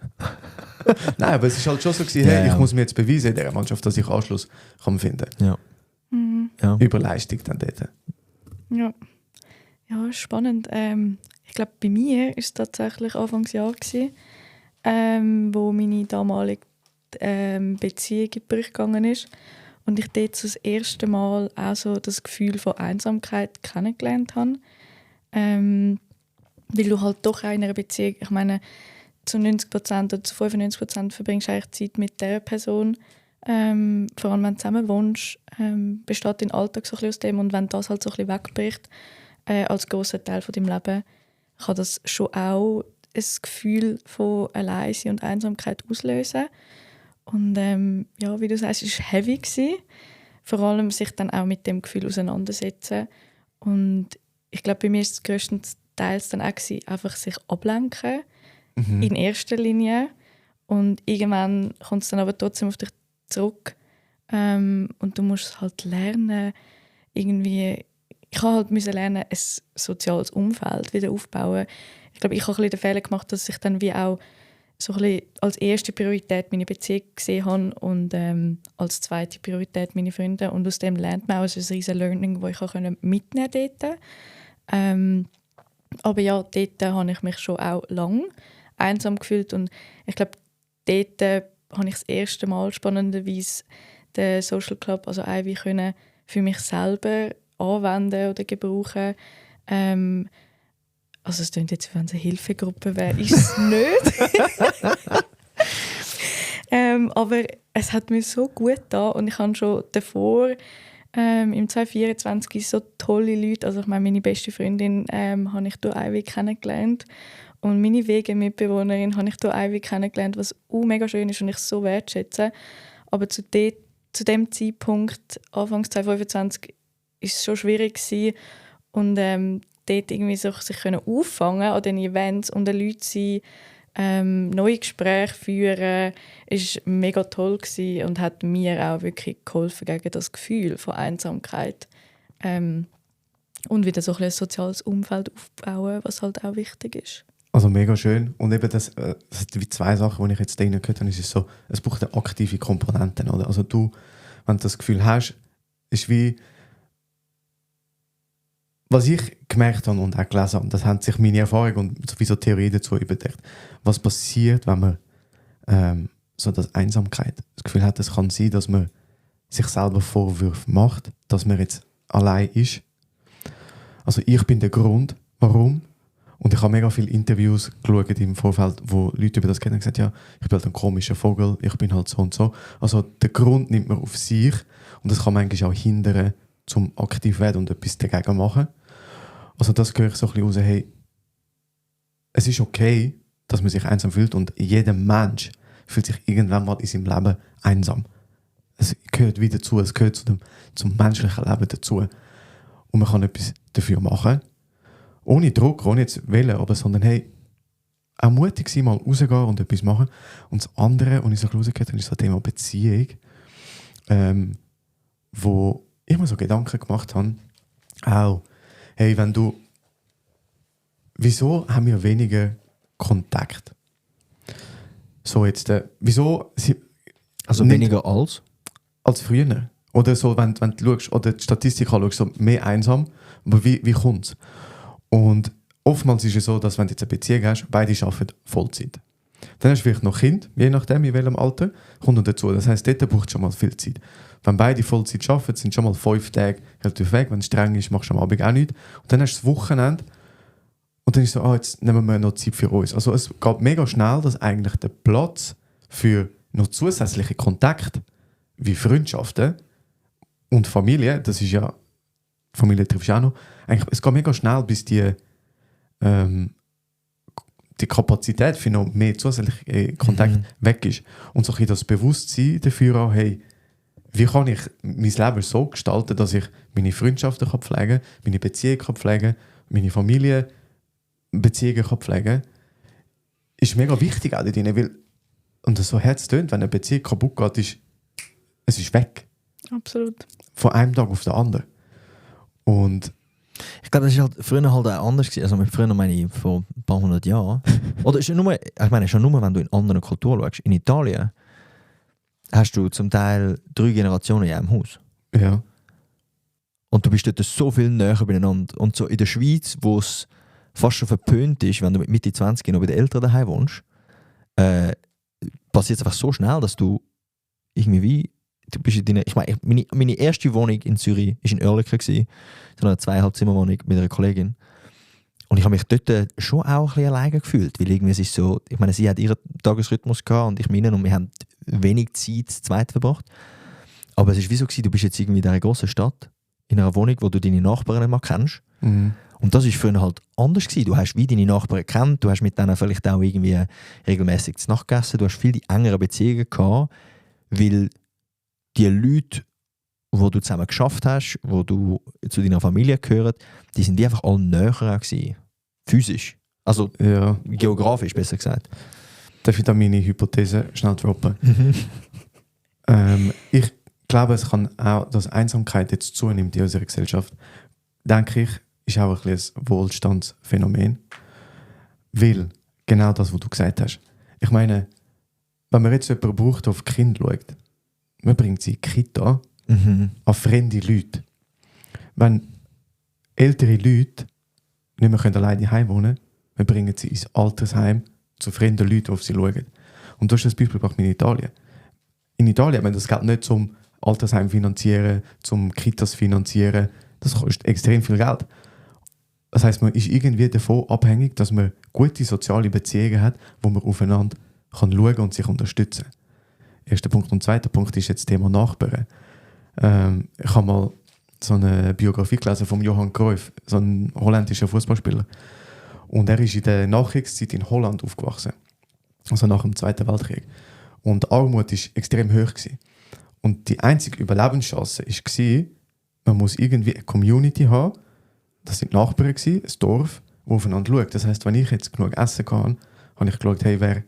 Nein, aber es ist halt schon so gewesen, hey, ich muss mir jetzt beweisen in dieser Mannschaft, dass ich Anschluss kann finden kann. Ja. Ja. Über Leistung dann dort. Ja, ja, spannend. Ich glaube, bei mir war es tatsächlich Anfangsjahr, wo meine damalige Beziehung in Brüche gegangen ist. Und ich dort so das erste Mal auch so das Gefühl von Einsamkeit kennengelernt habe. Weil du halt doch in einer Beziehung, ich meine, zu 90% oder zu 95% verbringst du eigentlich Zeit mit dieser Person. Vor allem, wenn du zusammen wohnst, besteht dein Alltag so ein bisschen aus dem. Und wenn das halt so ein bisschen wegbricht, als grosser Teil von deinem Leben, kann das schon auch ein Gefühl von Alleinsein und Einsamkeit auslösen. Und ja, wie du sagst, es war heavy gewesen. Vor allem sich dann auch mit dem Gefühl auseinandersetzen. Und ich glaube, bei mir war es grösstenteils dann auch gewesen, einfach sich ablenken. In erster Linie. Und irgendwann kommt es dann aber trotzdem auf dich zurück. Und du musst halt lernen, irgendwie... Ich musste halt lernen, ein soziales Umfeld wieder aufbauen. Ich glaube, ich habe ein bisschen den Fehler gemacht, dass ich dann wie auch so ein bisschen als erste Priorität meine Beziehung gesehen habe und als zweite Priorität meine Freunde. Und aus dem lernt man auch ein riesiges Learning, das ich mitnehmen konnte. Aber ja, dort habe ich mich schon auch lang einsam gefühlt. Und ich glaube, dort habe ich das erste Mal spannenderweise den Social Club, also Ivy, können für mich selber anwenden oder gebrauchen. Also es klingt jetzt, wie wenn es eine Hilfegruppe wäre. Ist es nicht. Aber es hat mir so gut getan und ich habe schon davor im 2024 so tolle Leute, also ich meine, meine beste Freundin habe ich durch Ivy kennengelernt und meine Wegemitbewohnerin habe ich durch Ivy kennengelernt, was mega schön ist und ich so wertschätze. Aber zu dem Zeitpunkt, Anfang 2025, war es schon schwierig gewesen. Und dort irgendwie sich auffangen an den Events und den Leuten sein, neue Gespräche führen, war mega toll gewesen und hat mir auch wirklich geholfen gegen das Gefühl von Einsamkeit. Und wieder so ein soziales Umfeld aufbauen, was halt auch wichtig ist. Also mega schön. Und eben das sind wie zwei Sachen, die ich jetzt drin gehört habe, ist so, es braucht eine aktive Komponente. Oder? Also du, wenn du das Gefühl hast, ist wie, was ich gemerkt habe und auch gelesen habe, das haben sich meine Erfahrungen und sowieso Theorien dazu überdeckt. Was passiert, wenn man so das Einsamkeit, das Gefühl hat, es kann sein, dass man sich selber Vorwürfe macht, dass man jetzt allein ist. Also ich bin der Grund, warum. Und ich habe mega viele Interviews geschaut im Vorfeld, wo Leute über das kennen und gesagt, ja, ich bin halt ein komischer Vogel, ich bin halt so und so. Also der Grund nimmt man auf sich und das kann manchmal auch hindern, zum aktiv werden und etwas dagegen machen. Also das höre ich so ein bisschen raus, hey, es ist okay, dass man sich einsam fühlt und jeder Mensch fühlt sich irgendwann mal in seinem Leben einsam. Es gehört wieder dazu, es gehört zum menschlichen Leben dazu. Und man kann etwas dafür machen. Ohne Druck, ohne jetzt wollen, aber sondern hey, auch mutig sein, mal rausgehen und etwas machen. Und das andere, und ich so rausgehört habe, ist das Thema Beziehung, wo ich mir so Gedanken gemacht habe, auch, hey, wieso haben wir weniger Kontakt? So jetzt, wieso... Also weniger als früher. Oder so, wenn du schaust, oder die Statistik anschaust, so mehr einsam, aber wie kommt es? Und oftmals ist es so, dass wenn du jetzt eine Beziehung hast, beide arbeiten Vollzeit. Dann hast du vielleicht noch Kind, je nachdem, in welchem Alter, kommt noch dazu. Das heisst, dort braucht schon mal viel Zeit. Wenn beide Vollzeit arbeiten, sind schon mal 5 Tage relativ weg. Wenn es streng ist, machst du am Abend auch nichts. Und dann hast du das Wochenende und dann ist so, jetzt nehmen wir noch Zeit für uns. Also es geht mega schnell, dass eigentlich der Platz für noch zusätzliche Kontakte, wie Freundschaften und Familie, das ist ja, Familie triffst du auch noch, eigentlich, es geht mega schnell, bis die Kapazität für noch mehr zusätzliche Kontakte weg ist. Und so ein bisschen das Bewusstsein dafür auch, hey, wie kann ich mein Leben so gestalten, dass ich meine Freundschaften kann pflegen kann, meine Beziehungen kann pflegen, meine Familienbeziehungen kann pflegen, ist mega wichtig auch drin, weil, und das so hart tönt, wenn eine Beziehung kaputt geht, es ist weg. Absolut. Von einem Tag auf den anderen. Und ich glaube, das war halt früher halt auch anders gewesen. Also mit früher meine ich vor ein paar hundert Jahren. Oder ist nur, ich meine, schon nur, wenn du in anderen Kulturen schaust. In Italien hast du zum Teil 3 Generationen in einem Haus. ja. Und du bist dort so viel näher beieinander. Und so in der Schweiz, wo es fast schon verpönt ist, wenn du mit Mitte 20 noch bei den Eltern daheim wohnst, passiert es einfach so schnell, dass du irgendwie du bist in deiner, ich meine, meine erste Wohnung in Zürich war in Oerlikon, so eine 2,5 Zimmerwohnung mit einer Kollegin. Und ich habe mich dort schon auch ein bisschen alleine gefühlt, weil irgendwie es ist so, ich meine, sie hat ihren Tagesrhythmus gehabt und ich meinen und wir haben wenig Zeit zu zweit verbracht. Aber es war wie so gewesen, du bist jetzt irgendwie in dieser grossen Stadt, in einer Wohnung, wo du deine Nachbarn nicht mal kennst. Mhm. Und das war früher halt anders gewesen. Du hast wie deine Nachbarn gekannt, du hast mit denen vielleicht auch irgendwie regelmäßig zu Nacht gegessen, du hast viel die engeren Beziehungen gehabt, weil die Leute, die du zusammen geschafft hast, die du zu deiner Familie gehören, die sind die einfach alle näher gewesen. Physisch. Also Ja. geografisch, besser gesagt. Darf ich da meine Hypothese schnell droppen? Ich glaube, es kann auch, dass Einsamkeit jetzt zunimmt in unserer Gesellschaft, denke ich, ist auch ein bisschen ein Wohlstandsphänomen. Weil, genau das, was du gesagt hast. Ich meine, wenn man jetzt jemanden braucht, der auf die Kinder schaut, man bringt sie in die Kita an fremde Leute. Wenn ältere Leute nicht mehr alleine daheim wohnen können, wir bringen sie ins Altersheim zu fremden Leuten, die auf sie schauen. Und das ist das Beispiel in Italien. In Italien haben wir das Geld nicht zum Altersheim finanzieren, zum Kitas finanzieren. Das kostet extrem viel Geld. Das heisst, man ist irgendwie davon abhängig, dass man gute soziale Beziehungen hat, wo man aufeinander kann schauen und sich unterstützen kann. Erster Punkt. Und zweiter Punkt ist jetzt das Thema Nachbarn. Ich habe mal so eine Biografie gelesen von Johan Cruyff, so ein holländischer Fußballspieler. Und er ist in der Nachkriegszeit in Holland aufgewachsen. Also nach dem Zweiten Weltkrieg. Und die Armut war extrem hoch gewesen. Und die einzige Überlebenschance war, man muss irgendwie eine Community haben. Das sind Nachbarn gewesen, ein Dorf, das aufeinander schaut. Das heisst, wenn ich jetzt genug essen kann, habe ich geschaut, hey, wer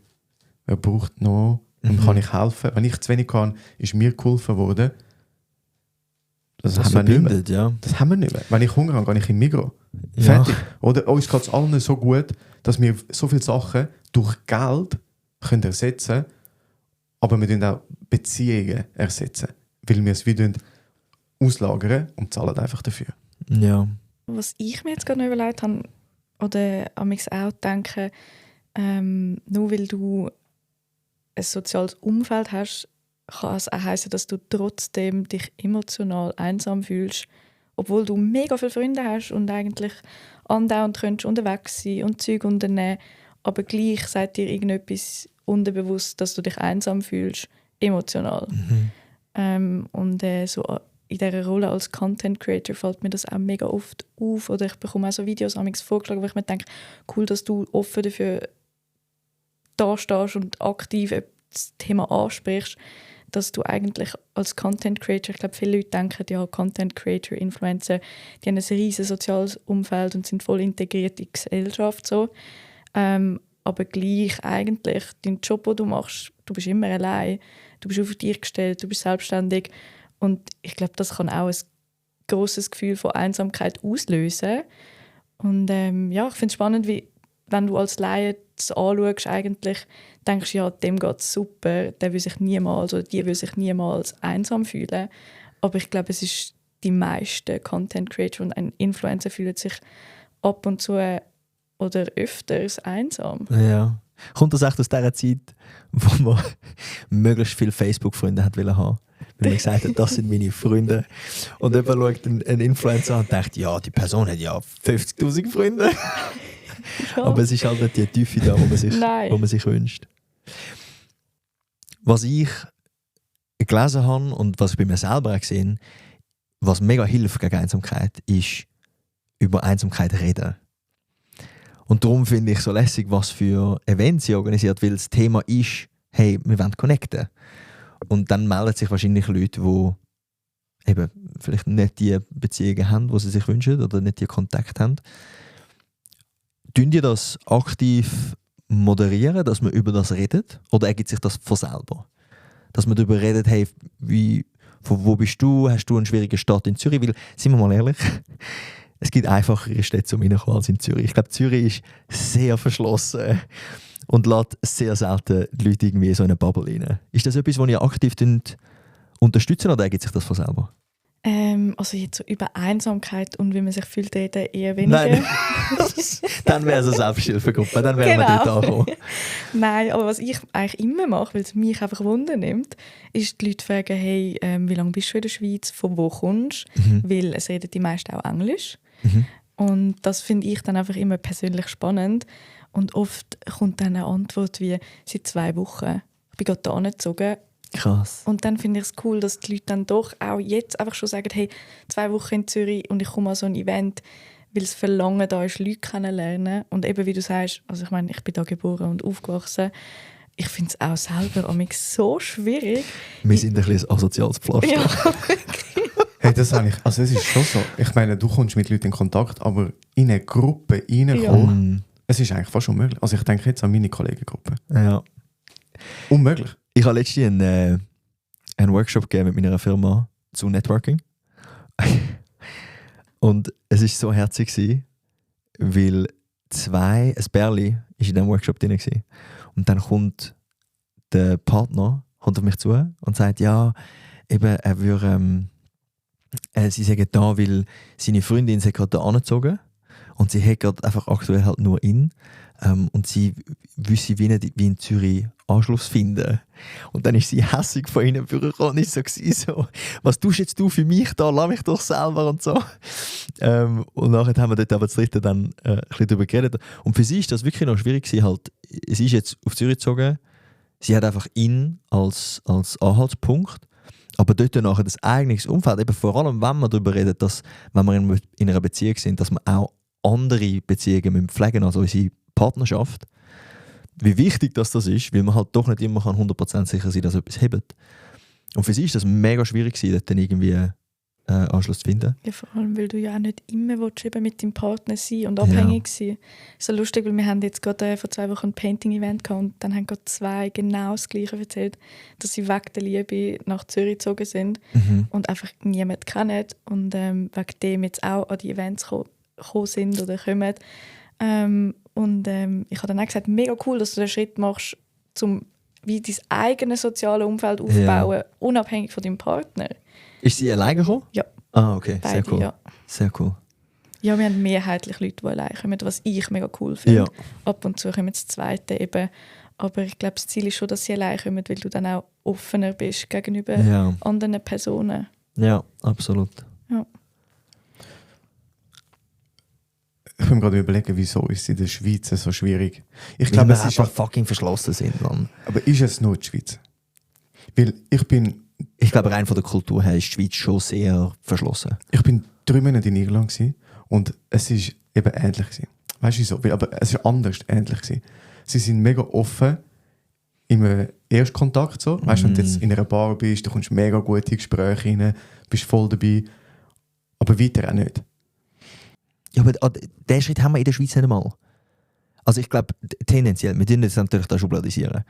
braucht noch und kann ich helfen. Wenn ich zu wenig kann, ist mir geholfen worden. Das haben wir nicht mehr. Ja. Das haben wir nicht mehr. Wenn ich Hunger habe, gehe ich in Migros. Ja. Fertig. Oder uns geht es allen so gut, dass wir so viele Sachen durch Geld können ersetzen können, aber wir können auch Beziehungen ersetzen. Weil wir es wieder auslagern und zahlen einfach dafür. Ja. Was ich mir jetzt gerade noch überlegt habe, oder an mich auch denke, nur weil du ein soziales Umfeld hast, kann es auch heissen, dass du trotzdem dich emotional einsam fühlst, obwohl du mega viele Freunde hast und eigentlich andauernd könntest unterwegs sein und Zeug unternehmen, aber gleich sagt dir irgendetwas unterbewusst, dass du dich einsam fühlst, emotional. Und so in dieser Rolle als Content Creator fällt mir das auch mega oft auf, oder ich bekomme auch so Videos vorgeschlagen, wo ich mir denke, cool, dass du offen dafür da stehst und aktiv das Thema ansprichst, dass du eigentlich als Content Creator, ich glaube, viele Leute denken, ja, Content Creator, Influencer, die haben ein riesiges soziales Umfeld und sind voll integriert in die Gesellschaft. So. Aber gleich eigentlich, dein Job, den du machst, du bist immer allein, du bist auf dich gestellt, du bist selbstständig. Und ich glaube, das kann auch ein grosses Gefühl von Einsamkeit auslösen. Und ja, ich finde es spannend, wie, wenn du als Laie das anschaust, eigentlich denkst du, ja, dem geht es super, der will sich niemals oder die will sich niemals einsam fühlen. Aber ich glaube, es ist die meisten Content Creator und ein Influencer fühlen sich ab und zu oder öfters einsam. Ja. Kommt das echt aus dieser Zeit, wo man möglichst viele Facebook-Freunde hat wollen haben? Weil man gesagt hat, das sind meine Freunde. Und jemand schaut einen Influencer an und denkt, ja, die Person hat ja 50'000 Freunde. Ja. Aber es ist halt nicht die Tiefe da, wo man sich wünscht. Was ich gelesen habe und was ich bei mir selber auch gesehen, was mega hilft gegen Einsamkeit, ist über Einsamkeit reden. Und darum finde ich so lässig, was für Events sie organisiert, weil das Thema ist, hey, wir wollen connecten. Und dann melden sich wahrscheinlich Leute, die eben vielleicht nicht die Beziehungen haben, die sie sich wünschen oder nicht die Kontakt haben. Tun die das aktiv moderieren, dass man über das redet? Oder ergibt sich das von selber? Dass man darüber redet, hey, von wo bist du? Hast du eine schwierige Stadt in Zürich? Weil, sind wir mal ehrlich, es gibt einfachere Städte zum Reinkommen als in Zürich. Ich glaube, Zürich ist sehr verschlossen und lässt sehr selten Leute irgendwie in so eine Bubble rein. Ist das etwas, was ihr aktiv unterstützen oder ergibt sich das von selber? Also jetzt so über Einsamkeit und wie man sich fühlt, reden eher weniger. Nein, dann wäre es eine Selbsthilfegruppe, dann wären wir dort angekommen. Nein, aber was ich eigentlich immer mache, weil es mich einfach Wunder nimmt, ist die Leute fragen, hey, wie lange bist du in der Schweiz, von wo kommst du? Weil es reden die meisten auch Englisch. Und das finde ich dann einfach immer persönlich spannend. Und oft kommt dann eine Antwort wie, seit 2 Wochen, ich bin gerade da gezogen. Krass. Und dann finde ich es cool, dass die Leute dann doch auch jetzt einfach schon sagen, hey, 2 Wochen in Zürich und ich komme an so ein Event, weil das Verlangen da ist, Leute kennenlernen. Und eben wie du sagst, also ich meine, ich bin da geboren und aufgewachsen, ich finde es auch selber so schwierig. Wir sind ein bisschen ein asoziales Pflaster. Ja. Hey, das habe ich, also es ist schon so. Ich meine, du kommst mit Leuten in Kontakt, aber in eine Gruppe reinkommen, es ist eigentlich fast unmöglich. Also ich denke jetzt an meine Kollegengruppe. Ja. Unmöglich. Ich habe letztens einen Workshop gegeben mit meiner Firma zu Networking. Und es war so herzig, weil ein Bärli war in diesem Workshop drin. Und dann kommt der Partner auf mich zu und sagt, ja, eben, er würde, sie sagen da, weil seine Freundin sich gerade da angezogen und sie hat gerade einfach aktuell halt nur ihn. Und sie wüsste, wie in Zürich Anschluss finden. Und dann ist sie hässig von ihnen vorgekommen und ist so, was tust jetzt du für mich da, lass mich doch selber und so. Und nachher haben wir dort aber das dritte dann ein bisschen darüber geredet. Und für sie ist das wirklich noch schwierig gewesen, halt, sie ist jetzt auf Zürich gezogen, sie hat einfach ihn als Anhaltspunkt, aber dort nachher das eigene Umfeld, eben vor allem, wenn man darüber redet, dass, wenn wir in einer Beziehung sind, dass man auch andere Beziehungen pflegen, also unsere Partnerschaft, wie wichtig das ist, weil man halt doch nicht immer 100% sicher sein kann, dass etwas hebt. Und für sie ist das mega schwierig gewesen, dort dann irgendwie Anschluss zu finden. Ja, vor allem, weil du ja auch nicht immer eben mit deinem Partner sein und abhängig sein. So lustig, weil wir haben jetzt gerade vor 2 Wochen ein Painting-Event gehabt und dann haben gerade 2 genau das Gleiche erzählt, dass sie wegen der Liebe nach Zürich gezogen sind und einfach niemanden kennen und wegen dem jetzt auch an die Events gekommen sind oder kommen. Ich habe dann auch gesagt, mega cool, dass du den Schritt machst, um wie dein eigenes soziales Umfeld aufzubauen, unabhängig von deinem Partner. Ist sie alleine gekommen? Ja. Ah, okay, Beide, sehr cool. ja. Sehr cool. Ja, wir haben mehrheitlich Leute, die alleine kommen, was ich mega cool finde. Ja. Ab und zu kommen das Zweite eben. Aber ich glaube, das Ziel ist schon, dass sie alleine kommen, weil du dann auch offener bist gegenüber anderen Personen. Ja, absolut. Ja. Ich bin gerade überlegen, wieso ist es in der Schweiz so schwierig. Ich Weil glaube, wir es ist einfach fucking verschlossen sind, Mann. Aber ist es nur die Schweiz? Weil ich glaube, rein von der Kultur her ist die Schweiz schon sehr verschlossen. Ich bin 3 Monate in Irland gewesen, und es ist eben ähnlich gewesen. Weißt du wieso? Aber es ist anders ähnlich gewesen. Sie sind mega offen im Erstkontakt so. Weißt du, wenn du jetzt in einer Bar bist, du kommst mega gut in Gespräche rein, bist voll dabei. Aber weiter auch nicht. Ja, aber diesen Schritt haben wir in der Schweiz nicht einmal. Also ich glaube, tendenziell, wir dürfen das natürlich da schubladisieren.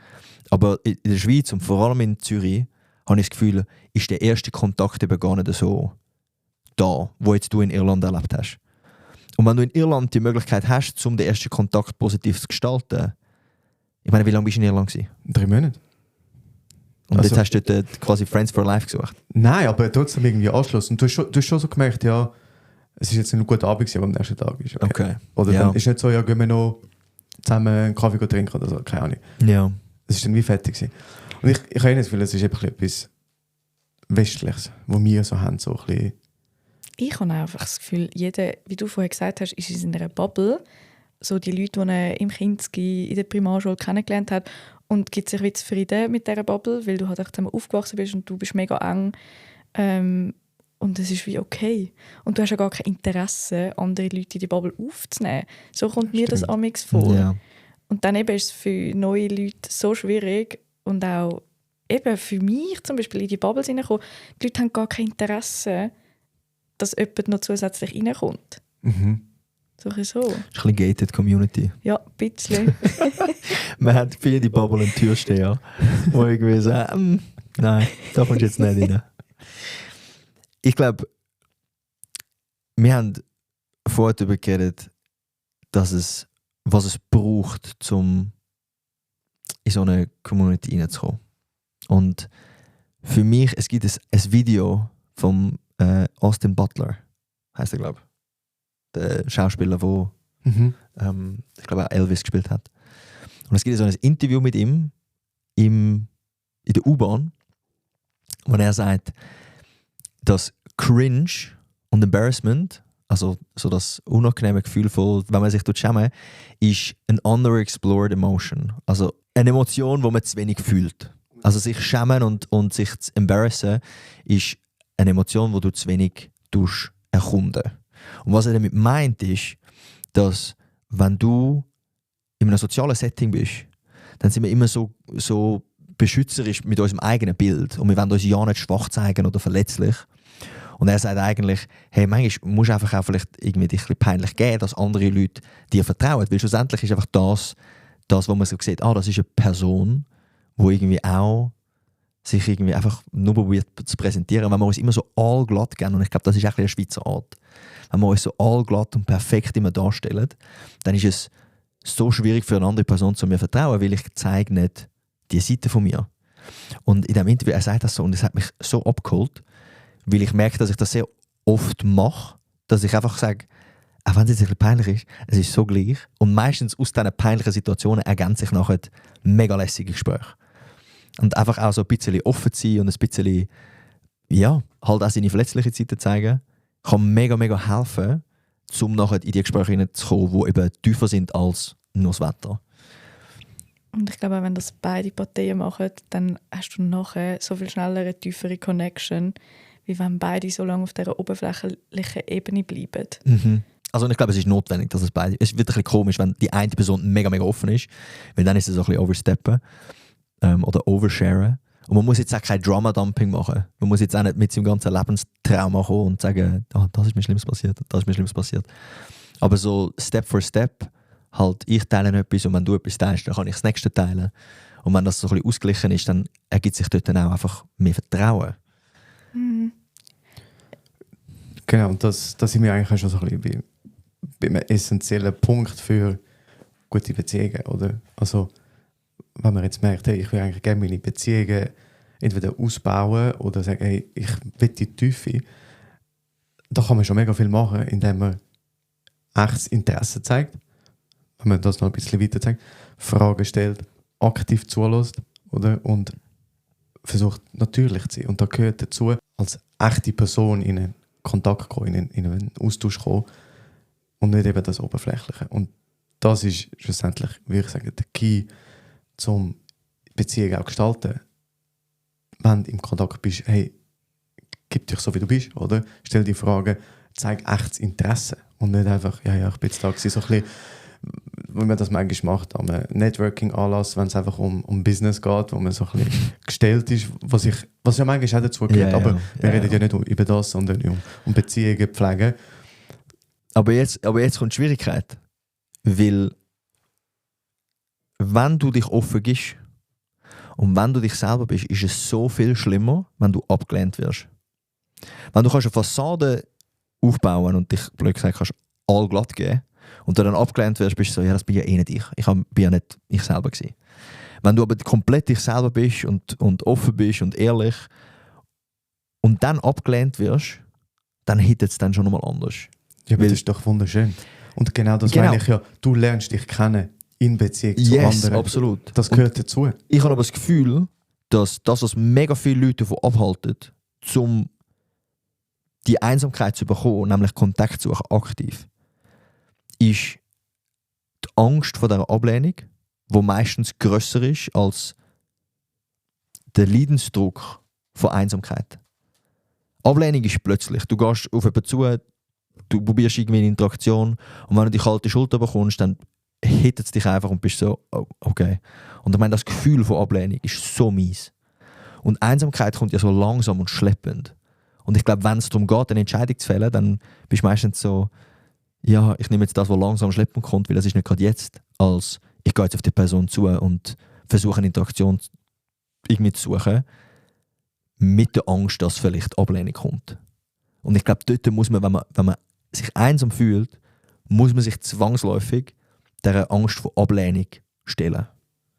Aber in der Schweiz und vor allem in Zürich habe ich das Gefühl, ist der erste Kontakt eben gar nicht so da, wo jetzt du in Irland erlebt hast. Und wenn du in Irland die Möglichkeit hast, um den ersten Kontakt positiv zu gestalten, ich meine, wie lange bist du in Irland gewesen? 3 Monate. Und Also, jetzt hast du dort quasi Friends for Life gesucht? Nein, aber trotzdem irgendwie Anschluss. Und du hast schon so gemerkt, ja, es ist jetzt ein guter Abend gewesen, aber am nächsten Tag ist okay. Okay. Oder dann ist nicht so, ja, gehen wir noch zusammen einen Kaffee trinken oder so, keine Ahnung. Ja. Es war dann wie fertig gewesen. Und ich habe das Gefühl, es ist etwas Westliches, was wir so haben, so ein bisschen. Ich habe einfach das Gefühl, jeder, wie du vorher gesagt hast, ist in einer Bubble. So die Leute, die er im Kinski in der Primarschule kennengelernt hat und gibt sich wie zufrieden mit dieser Bubble, weil du halt zusammen aufgewachsen bist und du bist mega eng. Und es ist wie okay. Und du hast ja gar kein Interesse, andere Leute in die Bubble aufzunehmen. So kommt mir das amigs vor. Ja. Und dann eben ist es für neue Leute so schwierig und auch eben für mich zum Beispiel in die Bubbles hineinkommen. Die Leute haben gar kein Interesse, dass jemand noch zusätzlich reinkommt. Mhm. So. Das ist ein bisschen gated Community. Ja, ein bisschen. Man hat für jede Bubble einen Türsteher, wo irgendwie sagt, nein, da kommst du jetzt nicht rein. Ich glaube, wir haben vorher darüber geredet, was es braucht, um in so eine Community reinzukommen. Und für mich, es gibt ein Video von Austin Butler, heisst er, glaube ich. Der Schauspieler, der ich glaube auch Elvis gespielt hat. Und es gibt so ein Interview mit ihm in der U-Bahn, wo er sagt, dass Cringe und Embarrassment, also so das unangenehme Gefühl von, wenn man sich schämen, ist ein underexplored emotion. Also eine Emotion, die man zu wenig fühlt. Also sich schämen und sich zu embarrassen ist eine Emotion, die du zu wenig erkunden. Und was er damit meint, ist, dass wenn du in einem sozialen Setting bist, dann sind wir immer so beschützerisch mit unserem eigenen Bild und wir wollen uns ja nicht schwach zeigen oder verletzlich. Und er sagt eigentlich, hey, manchmal musst du einfach auch vielleicht irgendwie dich ein bisschen peinlich geben, dass andere Leute dir vertrauen. Weil schlussendlich ist einfach das, wo man so sieht, das ist eine Person, die irgendwie auch sich irgendwie einfach nur probiert zu präsentieren. Wenn wir uns immer so allglatt geben, und ich glaube, das ist auch eine Schweizer Art, wenn wir uns so allglatt und perfekt immer darstellen, dann ist es so schwierig für eine andere Person zu mir vertrauen, weil ich zeige nicht die Seite von mir. Und in diesem Interview, er sagt das so, und es hat mich so abgeholt, weil ich merke, dass ich das sehr oft mache, dass ich einfach sage, auch wenn es jetzt ein bisschen peinlich ist, es ist so gleich. Und meistens aus diesen peinlichen Situationen ergänzt sich nachher mega lässige Gespräche. Und einfach auch so ein bisschen offen sein und ein bisschen, ja, halt auch seine verletzlichen Seiten zeigen, kann mega, mega helfen, um nachher in die Gespräche hineinzukommen, die eben tiefer sind als nur das Wetter. Und ich glaube, wenn das beide Parteien machen, dann hast du nachher so viel schneller eine tiefere Connection, wie wenn beide so lange auf dieser oberflächlichen Ebene bleiben. Mhm. Also ich glaube, es ist notwendig, dass es beide... Es wird ein bisschen komisch, wenn die eine Person mega, mega offen ist, weil dann ist es so ein bisschen oversteppen oder oversharen. Und man muss jetzt auch kein Drama-Dumping machen. Man muss jetzt auch nicht mit seinem ganzen Lebenstrauma kommen und sagen, das ist mir Schlimmes passiert, das ist mir Schlimmes passiert. Aber so Step for Step, halt, ich teile etwas und wenn du etwas teilst, dann kann ich das nächste teilen. Und wenn das so ein bisschen ausgeglichen ist, dann ergibt sich dort dann auch einfach mehr Vertrauen. Mhm. Genau, und das sind wir eigentlich schon so ein bisschen bei einem essentiellen Punkt für gute Beziehungen, oder? Also, wenn man jetzt merkt, hey, ich will eigentlich gerne meine Beziehungen entweder ausbauen oder sagen, hey, ich will die Tiefe, da kann man schon mega viel machen, indem man echtes Interesse zeigt, wenn man das noch ein bisschen weiter zeigt, Fragen stellt, aktiv zulässt, oder? Und versucht natürlich zu sein. Und da gehört dazu, als echte Person in einen Kontakt kommen, in einen Austausch kommen und nicht eben das Oberflächliche. Und das ist schlussendlich, würde ich sagen, der Key zum Beziehung auch gestalten. Wenn du im Kontakt bist, hey, gib dich so wie du bist, oder? Stell die Fragen, zeig echtes Interesse und nicht einfach, ja, ich bin jetzt da gewesen, so ein bisschen, wie man das manchmal macht, am Networking-Anlass, wenn es einfach um Business geht, wo man so ein bisschen gestellt ist, was ja manchmal auch dazu gehört, aber wir reden ja nicht über das, sondern um Beziehungen pflegen. Aber jetzt kommt die Schwierigkeit, weil wenn du dich offen gibst und wenn du dich selber bist, ist es so viel schlimmer, wenn du abgelehnt wirst. Wenn du kannst eine Fassade aufbauen und dich, blöd gesagt, kannst allglatt geben und du dann abgelehnt wirst, bist du so, ja, das bin ja eh nicht ich. Ich bin ja nicht ich selber gewesen. Wenn du aber komplett dich selber bist und offen bist und ehrlich und dann abgelehnt wirst, dann hittet es dann schon nochmal anders. Ja, aber das ist doch wunderschön. Und genau das meine ich ja. Du lernst dich kennen in Beziehung zu anderen. Absolut. Das gehört dazu. Ich habe aber das Gefühl, dass das, was mega viele Leute davon abhalten, um die Einsamkeit zu bekommen, nämlich Kontakt zu suchen, aktiv, ist die Angst vor dieser Ablehnung, die meistens grösser ist als der Leidensdruck von Einsamkeit. Ablehnung ist plötzlich. Du gehst auf jemanden zu, du probierst irgendwie eine Interaktion und wenn du die kalte Schulter bekommst, dann hittet es dich einfach und bist so, oh, okay. Und ich meine, das Gefühl von Ablehnung ist so mies. Und Einsamkeit kommt ja so langsam und schleppend. Und ich glaube, wenn es darum geht, eine Entscheidung zu fällen, dann bist du meistens so, ja, ich nehme jetzt das, was langsam schleppend kommt, weil das ist nicht gerade jetzt, als ich gehe jetzt auf die Person zu und versuche eine Interaktion irgendwie zu suchen, mit der Angst, dass vielleicht Ablehnung kommt. Und ich glaube, dort muss man, wenn man sich einsam fühlt, muss man sich zwangsläufig dieser Angst vor Ablehnung stellen.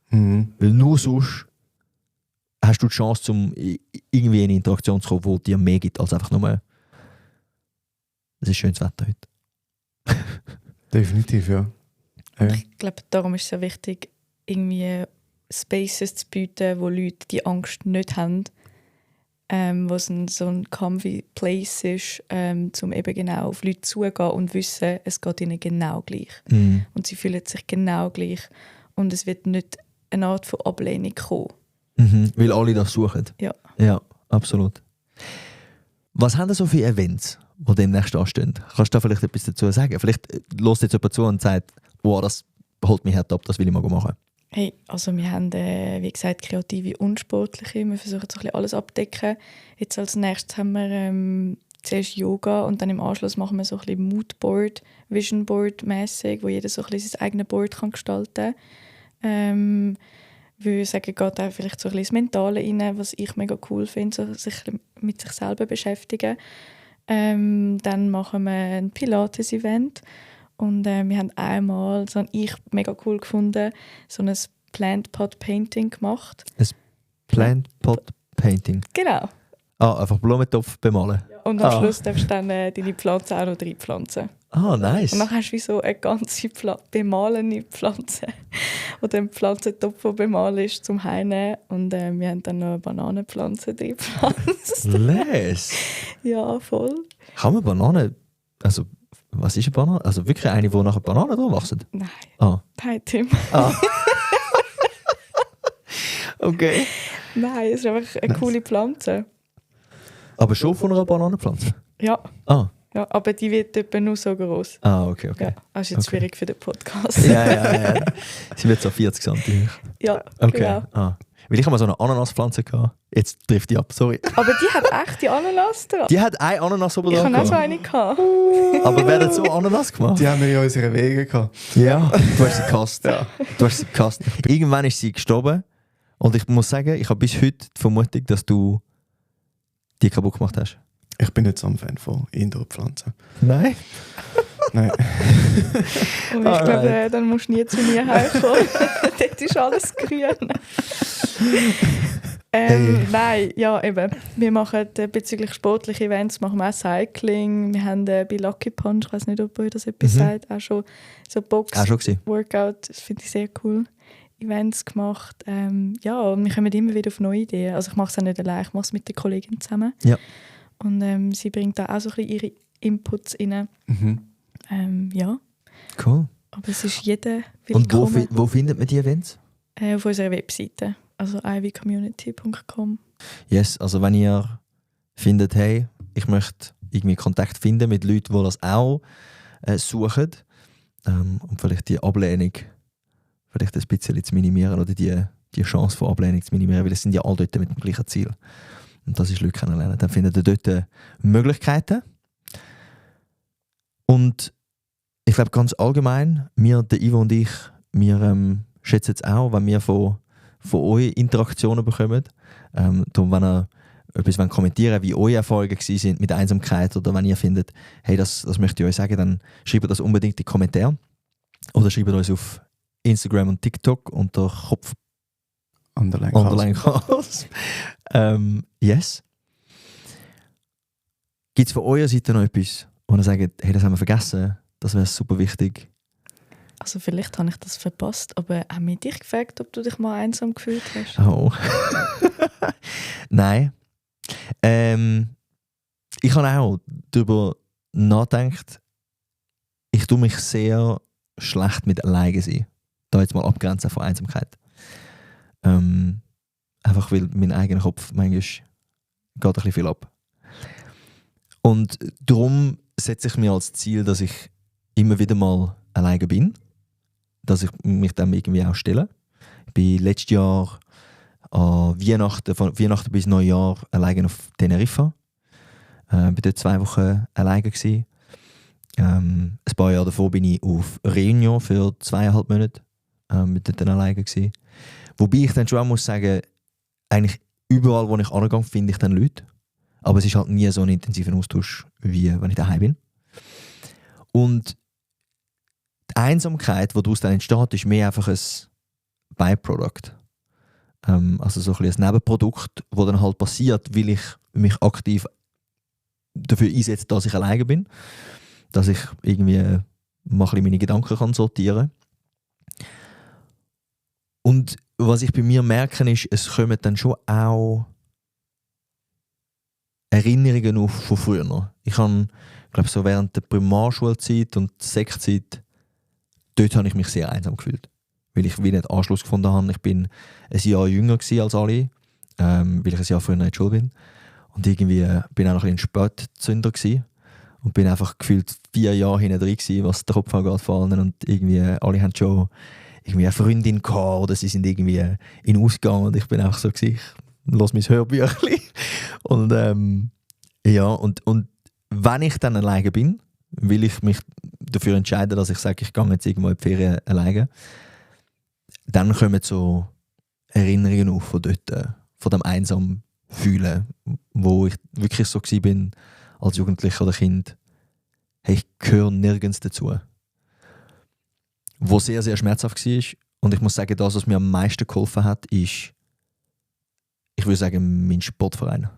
Mhm. Weil nur sonst hast du die Chance, um irgendwie in eine Interaktion zu kommen, die dir mehr gibt, als einfach nur es ist schönes Wetter heute. Definitiv, ja. Ich glaube, darum ist es so wichtig, irgendwie Spaces zu bieten, wo Leute die Angst nicht haben, wo es so ein comfy Place ist, um eben genau auf Leute zugehen und wissen, es geht ihnen genau gleich. Mhm. Und sie fühlen sich genau gleich. Und es wird nicht eine Art von Ablehnung kommen. Mhm. Weil alle das suchen. Ja. Ja, absolut. Was haben denn so viele Events, die demnächst anstehen? Kannst du da vielleicht etwas dazu sagen? Vielleicht hört jetzt jemand zu und sagt, wow, das holt mich hart ab, das will ich mal machen. Hey, also wir haben, wie gesagt, kreative und sportliche. Wir versuchen so ein bisschen alles abdecken. Jetzt als nächstes haben wir zuerst Yoga und dann im Anschluss machen wir so ein bisschen Moodboard, Visionboard-mässig, wo jeder so ein bisschen sein eigenes Board kann gestalten kann. Wir sagen, geht auch vielleicht so ein bisschen das Mentale rein, was ich mega cool finde, so sich mit sich selber beschäftigen. Dann machen wir ein Pilates-Event. Und wir haben einmal, das habe ich mega cool gefunden, so ein Plant Pot Painting gemacht. Ein Plant Pot Painting? Genau. Ah, einfach Blumentopf bemalen? Und am Schluss darfst du dann deine Pflanze auch noch reinpflanzen. Ah, nice. Und dann hast du wie so eine ganze bemalene Pflanze. Oder ein Pflanzentopf, der bemalt ist, zum Heimnehmen. Und wir haben dann noch eine Bananenpflanze reingepflanzt. Les. Ja, voll. Kann man Bananen, also was ist eine Banane? Also wirklich eine, die nachher Bananen dran wachsen? Nein. Ah. Nein, Tim. Ah. Okay. Nein, es ist einfach eine coole Pflanze. Aber schon von einer Bananenpflanze? Ja. Ah. Ja, aber die wird etwa nur so groß. Ah, okay. Ja, das ist jetzt schwierig für den Podcast. Ja. Sie wird so 40 cm. Ja, Okay. genau. Ah. Weil ich habe mal so eine Ananaspflanze gehabt. Jetzt trifft die ab, sorry. Aber die hat echte Ananas dran. Die hat eine Ananas oben Ich dran habe auch so gehabt. eine gehabt. Aber wer hat so Ananas gemacht? Die haben wir in unseren Wegen gehabt. Ja. Du hast sie gehasst. Ja. Du hast sie gehasst. Irgendwann ist sie gestorben. Und ich muss sagen, ich habe bis heute die Vermutung, dass du die kaputt gemacht hast. Ich bin nicht so ein Fan von Indoor-Pflanzen. Nein? Nein. Und ich glaube, dann musst du nie zu mir heimkommen. Dort ist alles grün. Nein, ja eben. Wir machen bezüglich sportlichen Events machen wir auch Cycling. Wir haben bei Lucky Punch, ich weiß nicht, ob ihr das etwas sagt, auch schon so Box-Workout, das finde ich sehr cool. Events gemacht. Ja, und wir kommen immer wieder auf neue Ideen. Also ich mache es auch nicht allein, ich mache es mit der Kollegin zusammen. Ja. Und sie bringt da auch so ein bisschen ihre Inputs rein. Ja. Cool. Aber es ist jeder willkommen. Und wo findet man die Events? Auf unserer Webseite, also ivycommunity.com. Yes, also wenn ihr findet, hey, ich möchte irgendwie Kontakt finden mit Leuten, die das auch suchen, und vielleicht die Ablehnung vielleicht ein bisschen zu minimieren oder die Chance von Ablehnung zu minimieren, weil es sind ja alle dort mit dem gleichen Ziel. Und das ist Leute kennenlernen. Dann findet ihr dort Möglichkeiten. Und ich glaube ganz allgemein, wir, der Ivo und ich, wir schätzen es auch, wenn wir von euch Interaktionen bekommen. Darum, wenn ihr etwas kommentieren wollt, wie eure Erfahrungen sind mit Einsamkeit oder wenn ihr findet, hey, das möchte ich euch sagen, dann schreibt das unbedingt in die Kommentare. Oder schreibt uns auf Instagram und TikTok unter Kopf Chaos. Yes. Gibt es von eurer Seite noch etwas, wo ihr sagt, hey, das haben wir vergessen, das wäre super wichtig? also vielleicht habe ich das verpasst, aber haben wir dich gefragt, ob du dich mal einsam gefühlt hast? Oh. Nein. Ich habe auch darüber nachgedacht, ich tue mich sehr schlecht mit alleine sein. Da jetzt mal abgrenzen von Einsamkeit. Einfach weil mein eigener Kopf manchmal geht ein bisschen viel ab. Und darum setze ich mir als Ziel, dass ich immer wieder mal alleine bin. Dass ich mich dann irgendwie auch stelle. Ich bin letztes Jahr an von Weihnachten bis Neujahr alleine auf Teneriffa. Ich war dort 2 Wochen alleine gewesen. Ein paar Jahre davor bin ich auf Réunion für 2,5 Monate. Bin dort dann alleine gewesen. Wobei ich dann schon auch muss sagen, eigentlich überall, wo ich angehe, finde ich dann Leute. Aber es ist halt nie so ein intensiver Austausch, wie wenn ich daheim bin. Und die Einsamkeit, die daraus dann entsteht, ist mehr einfach ein Byproduct. Also so ein bisschen ein Nebenprodukt, das dann halt passiert, weil ich mich aktiv dafür einsetze, dass ich alleine bin. Dass ich irgendwie mal ein bisschen meine Gedanken kann sortieren kann. Und was ich bei mir merke, ist, es kommen dann schon auch Erinnerungen auf von früher. Ich habe, glaube so während der Primarschulzeit und der Sektzeit, dort habe ich mich sehr einsam gefühlt. Weil ich wie nicht Anschluss gefunden habe. Ich bin ein Jahr jünger als alle, weil ich ein Jahr früher in der Schule bin. Und irgendwie bin ich auch noch ein Spätzünder gewesen. Und bin einfach gefühlt 4 Jahre hinten drin gewesen, was den Kopf angeht vor allem. Und irgendwie alle haben schon irgendwie eine Freundin gehabt oder sie sind irgendwie in Ausgang und ich bin einfach so gewesen, ich höre mein Hörbüchlein. Und ja, und wenn ich dann alleine bin, will ich mich dafür entscheiden, dass ich sage, ich gehe jetzt irgendwo in die Ferien alleine, dann kommen so Erinnerungen auf von dort, von dem einsam fühlen, wo ich wirklich so war als Jugendlicher oder Kind, hey, ich gehöre nirgends dazu. Wo sehr, sehr schmerzhaft war. Und ich muss sagen, das, was mir am meisten geholfen hat, ist, ich würde sagen, mein Sportverein.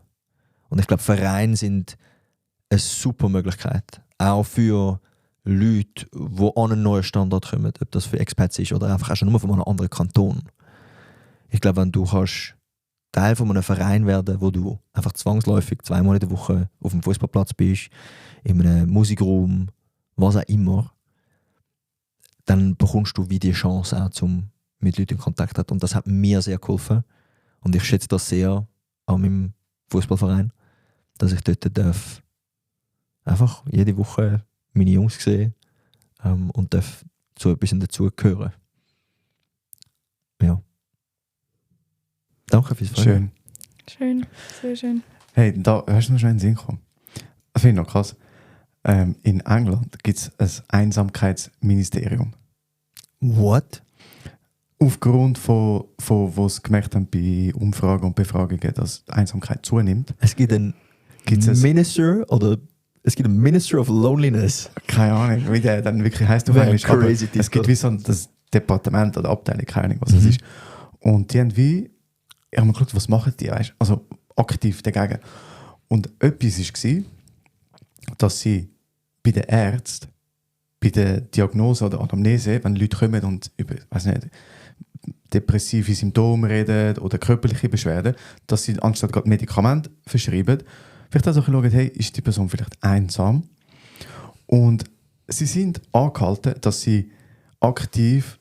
Und ich glaube, Vereine sind eine super Möglichkeit. Auch für Leute, die an einen neuen Standort kommen. Ob das für Expats ist oder einfach auch schon nur von einem anderen Kanton. Ich glaube, wenn du kannst Teil von einem Verein werden, wo du einfach zwangsläufig 2 Monate in der Woche auf dem Fußballplatz bist, in einem Musikraum, was auch immer, dann bekommst du wie die Chance auch, um mit Leuten in Kontakt zu haben. Und das hat mir sehr geholfen. Und ich schätze das sehr an meinem Fußballverein, dass ich dort darf einfach jede Woche meine Jungs sehen und darf zu etwas dazugehören. Ja. Danke fürs Fragen. Schön, sehr schön. Hey, da hast du noch schnell in den Sinn gekommen. Das finde ich noch krass. In England gibt es ein Einsamkeitsministerium. What? Aufgrund von was gemerkt haben bei Umfragen und Befragungen, dass die Einsamkeit zunimmt. Es gibt einen Minister of Loneliness. Keine Ahnung, wie der dann wirklich heisst. Es gibt wie so das Departement oder Abteilung, keine Ahnung, was das ist. Und die haben wie, ich habe mal geschaut, was machen die, weißt? Also aktiv dagegen. Und etwas war, dass sie bei den Ärzten, bei der Diagnose oder Anamnese, wenn Leute kommen und über, weiß nicht, depressive Symptome reden oder körperliche Beschwerden, dass sie anstatt gerade Medikamente verschreiben, vielleicht auch so schauen, hey, ist die Person vielleicht einsam? Und sie sind angehalten, dass sie aktiv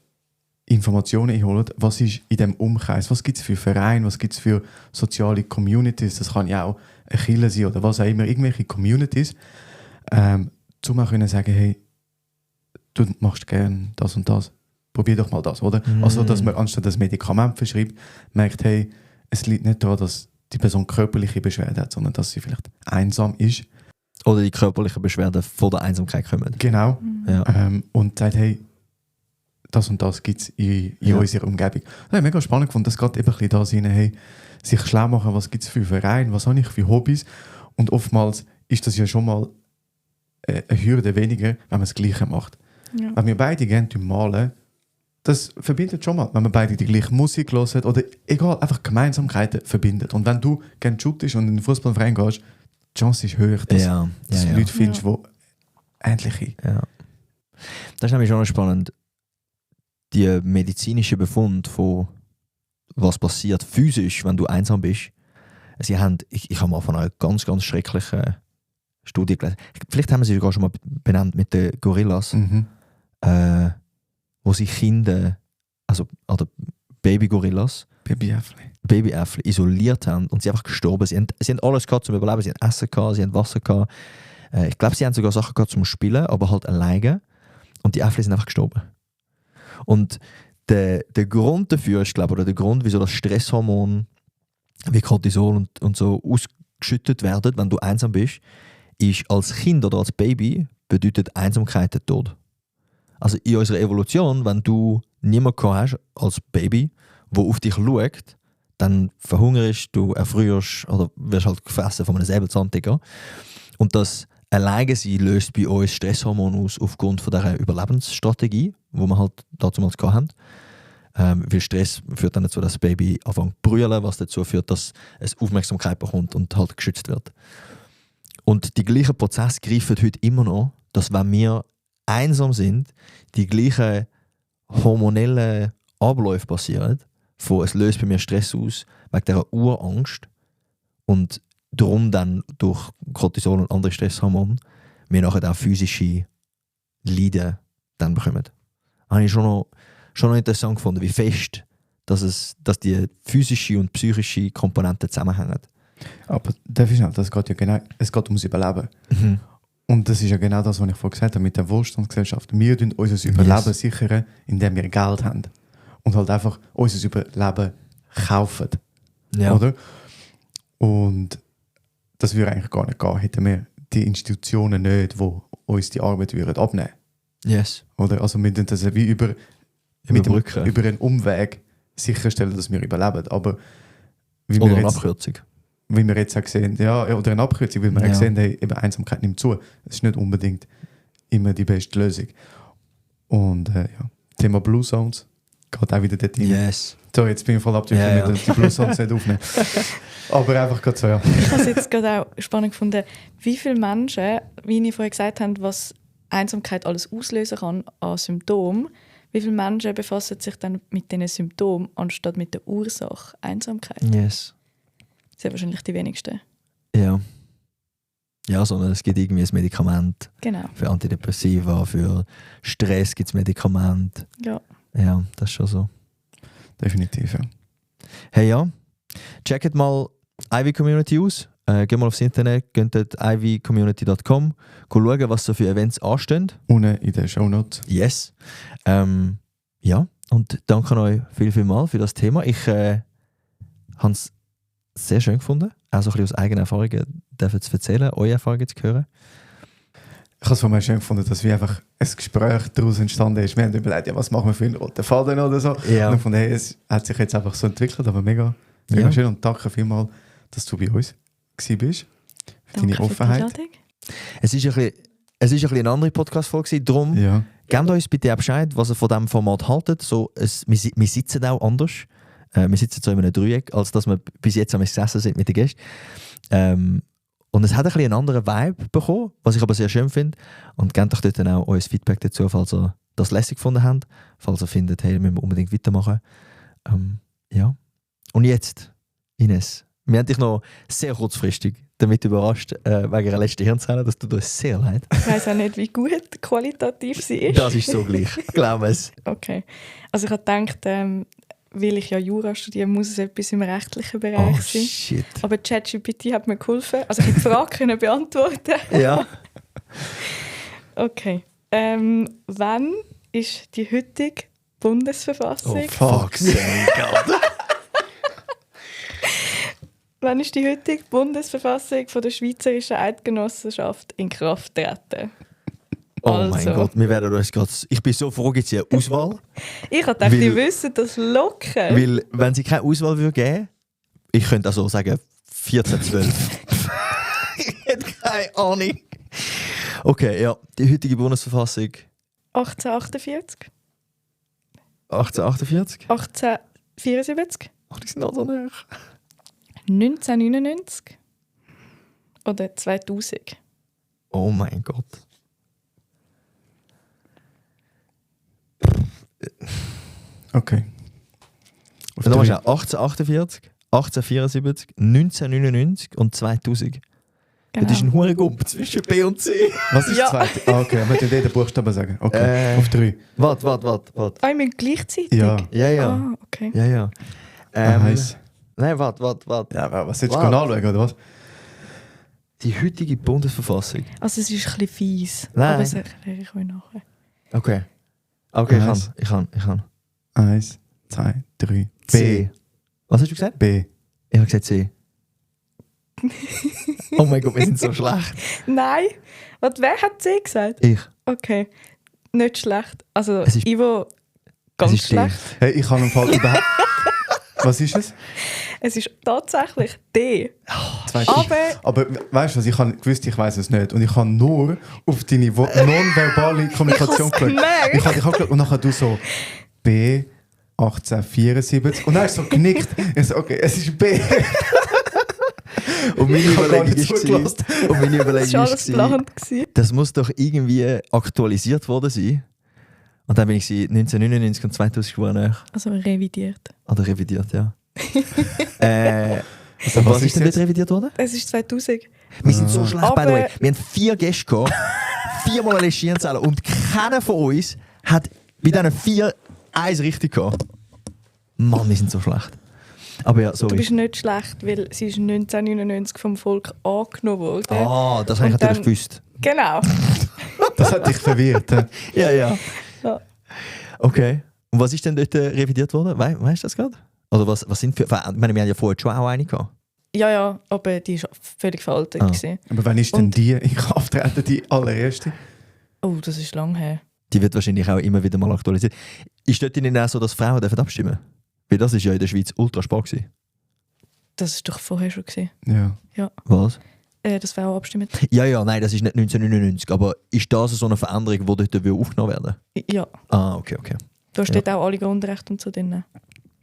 Informationen einholen, was ist in diesem Umkreis, was gibt es für Vereine, was gibt es für soziale Communities, das kann ja auch eine Kirche sein oder was auch immer, irgendwelche Communities, um auch können sagen, hey, du machst gerne das und das, probier doch mal das, oder? Also, dass man anstatt das Medikament verschreibt, merkt, hey, es liegt nicht daran, dass die Person körperliche Beschwerden hat, sondern dass sie vielleicht einsam ist. Oder die körperlichen Beschwerden von der Einsamkeit kommen. Genau. Ja. Und sagt, hey, das und das gibt es in unserer Umgebung. Das habe ich mega spannend gefunden, dass gerade eben ein bisschen da sind, hey, sich schlau machen, was gibt es für Vereine, was habe ich für Hobbys. Und oftmals ist das ja schon mal eine Hürde weniger, wenn man das Gleiche macht. Ja. Wenn wir beide gerne malen, das verbindet schon mal, wenn wir beide die gleiche Musik hören oder egal, einfach Gemeinsamkeiten verbindet. Und wenn du gerne shootest und in den Fußballverein gehst, die Chance ist höher, dass du Leute findest, die ähnliche. Ja. Das ist nämlich schon spannend. die medizinischen Befunde von was passiert physisch, wenn du einsam bist. Ich habe mal von einer ganz, ganz schrecklichen Studie gelesen. Vielleicht haben wir sie sogar schon mal benannt mit den Gorillas, wo sie Kinder, oder Baby-Gorillas, Babyäffli isoliert haben und sie einfach gestorben. Sie haben alles gehabt zum Überleben. Sie haben Essen gehabt, sie haben Wasser gehabt. Ich glaube, sie haben sogar Sachen gehabt zum Spielen, aber halt alleine. Und die Äffli sind einfach gestorben. Und der Grund dafür ist, glaube ich, oder der Grund, wieso das Stresshormon wie Cortisol und so ausgeschüttet werden, wenn du einsam bist, ist als Kind oder als Baby bedeutet Einsamkeit der Tod. Also in unserer Evolution, wenn du niemanden gehabt hast als Baby, der auf dich schaut, dann verhungerst du, erfrierst oder wirst halt gefressen von einem Säbelzahntiger. Und das Alleinsein löst bei uns Stresshormon aus aufgrund von dieser Überlebensstrategie, die wir halt damals hatten. Weil Stress führt dann dazu, dass das Baby anfängt zu brüllen, was dazu führt, dass es Aufmerksamkeit bekommt und halt geschützt wird. Und die gleichen Prozesse greifen heute immer noch, dass wenn wir einsam sind, die gleichen hormonellen Abläufe passieren, es löst bei mir Stress aus, wegen dieser Urangst und darum dann durch Cortisol und andere Stresshormone wir nachher auch physische Leiden dann bekommen. Habe ich schon noch interessant gefunden, wie fest dass die physische und psychische Komponenten zusammenhängen. Aber darf ich nicht, es geht ums Überleben. Mhm. Und das ist ja genau das, was ich vorhin gesagt habe, mit der Wohlstandsgesellschaft. Wir tun unser Überleben sichern, indem wir Geld haben. Und halt einfach unser Überleben kaufen. Ja. Oder? Und das würde eigentlich gar nicht gehen, hätten wir die Institutionen nicht, die uns die Arbeit würden abnehmen. Yes. Oder? Also wir tun das wie über einen Umweg sicherstellen, dass wir überleben. Aber wie oder wir eine jetzt, Abkürzung. wie wir jetzt auch sehen, oder eine Abkürzung, weil wir auch sehen, hey, eben Einsamkeit nimmt zu. Das ist nicht unbedingt immer die beste Lösung. Und Thema Blue Zones geht auch wieder dort rein. Yes. So, jetzt bin ich voll abgeschlossen, die Blue Zones nicht aufnehmen. Aber einfach gerade so, ja. Ich habe es jetzt gerade auch spannend gefunden, wie viele Menschen, wie ich vorhin gesagt habe, was Einsamkeit alles auslösen kann an Symptomen, wie viele Menschen befassen sich dann mit diesen Symptomen anstatt mit der Ursache Einsamkeit? Yes. Das sind wahrscheinlich die wenigsten. Ja. Ja, sondern es gibt irgendwie ein Medikament. Genau. Für Antidepressiva, für Stress gibt es Medikamente. Ja. Ja, das ist schon so. Definitiv, ja. Hey ja, checkt mal Ivy Community aus. Geht mal aufs Internet, geht dort ivycommunity.com, schauen, was so für Events anstehen. Unten in den Shownotes. Yes. Ja, und danke euch viel mal für das Thema. Ich habe es sehr schön gefunden, auch so ein bisschen aus eigenen Erfahrungen zu erzählen, eure Erfahrungen zu hören. Ich habe es von mir schön gefunden, dass wie einfach ein Gespräch daraus entstanden ist. Wir haben überlegt, ja, was machen wir für einen roten Faden oder so. Ja. Und von daher, es hat sich jetzt einfach so entwickelt, aber mega schön. Und danke vielmals, dass du bei uns warst. Für deine Offenheit. Es ist ein bisschen eine andere Podcast-Folge, darum gebt uns bitte auch Bescheid, was ihr von diesem Format haltet. So, wir sitzen auch anders. Wir sitzen so in einem Dreieck, als dass wir bis jetzt am gesessen sind mit den Gästen. Und es hat ein bisschen einen anderen Vibe bekommen, was ich aber sehr schön finde. Und gebt doch dort dann auch euer Feedback dazu, falls ihr das lässig gefunden habt. Falls ihr findet, hey, müssen wir unbedingt weitermachen. Ja. Und jetzt, Ines, wir haben dich noch sehr kurzfristig damit überrascht, wegen einer letzten Hirnzelle. Das tut uns sehr leid. Ich weiss auch nicht, wie gut qualitativ sie ist. Das ist so gleich, glaube es. Okay. Also ich habe gedacht, weil ich ja Jura studiere, muss es etwas im rechtlichen Bereich sein. Shit. Aber ChatGPT hat mir geholfen. Also ich konnte die Frage beantworten. Ja. Okay. Wann ist die heutige Bundesverfassung? Oh, fuck's sake. Wann ist die heutige Bundesverfassung von der Schweizerischen Eidgenossenschaft in Kraft getreten? Oh mein Gott, wir werden uns gerade... Ich bin so froh, gibt es eine Auswahl? Ich habe gedacht, die wissen das locker. Weil, wenn sie keine Auswahl geben würde, ich könnte also sagen 1412. Ich hätte keine Ahnung. Okay, ja, die heutige Bundesverfassung... 1848? 1848? 1874? Ach, die sind noch so nah. 1999? Oder 2000? Oh mein Gott. Okay. Auf Und dann drei. hast du auch 1848, 1874, 1999 und 2000. Genau. Das ist ein hoher Gump zwischen B und C. Was ist Ja. das zweite? Ah, okay, aber wir den Buchstaben sagen. Okay, auf 3. Warte. Ah, ich bin gleichzeitig? Ja. Ja. Ah, okay. Ja. Nice. Nein, warte. Ja, aber was sollst du Warte. anschauen, oder was? Die heutige Bundesverfassung. Also es ist ein bisschen fies, Nein. aber das erkläre ich euch nachher. Okay, Nice. ich kann. 1, 2, 3. C. Was hast du gesagt? B. Ich habe gesagt C. Oh mein Gott, wir sind so schlecht. Nein! Warte, wer hat C gesagt? Ich. Okay, nicht schlecht. Also Es ist- Ivo, Es ganz ist D. schlecht. Hey, ich habe im Fall überhaupt... Was ist es? Es ist tatsächlich D. Zwei. Aber weißt du was, ich habe gewusst, ich weiß es nicht. Und ich habe nur auf deine nonverbale Kommunikation Ich hab's geschaut. gemerkt. Ich habe geschaut und nachher du so B 1874 und dann hast du so genickt. Ich so, okay, es ist B. Und meine Ich habe gar Überlegung nicht ist, zugelassen. und meine das Überlegung war alles ist, geplant. gewesen. das muss doch irgendwie aktualisiert worden sein. Und dann bin ich 1999 und 2000 Schuhe nach. Also revidiert. Oder revidiert, ja. Also, Und was ist denn jetzt? dort revidiert worden? Es ist 2000. Wir sind so schlecht, by the way. Aber- Wir haben 4 Gäste gehabt, 4-mal eine Schienenzähler und keiner von uns hat bei diesen 4 eins richtig gehabt. Mann, wir sind so schlecht. Aber ja, Du sorry. bist nicht schlecht, weil sie ist 1999 vom Volk angenommen worden. Ah, das habe ich Und natürlich dann- gewusst. Genau. Das hat dich verwirrt. Hä? Ja. Ja. Okay. Und was ist denn dort revidiert worden? Weißt du das gerade? Oder was sind für... Ich meine, wir haben ja vorher schon auch eine gehabt. Ja, aber die war völlig veraltet. Ah. gewesen. Aber wann ist denn Und- die in Kraft treten, die allererste? Oh, das ist lang her. Die wird wahrscheinlich auch immer wieder mal aktualisiert. Ist dort nicht auch so, dass Frauen dürfen abstimmen? Weil das ist ja in der Schweiz ultra spannend gewesen. Das war doch vorher schon. Gewesen. Ja. Was? Dass Frauen abstimmen. Ja, nein, das ist nicht 1999. Aber ist das so eine Veränderung, die dort aufgenommen werden Ja, Ah, okay. da steht auch alle Grundrechte und so drin.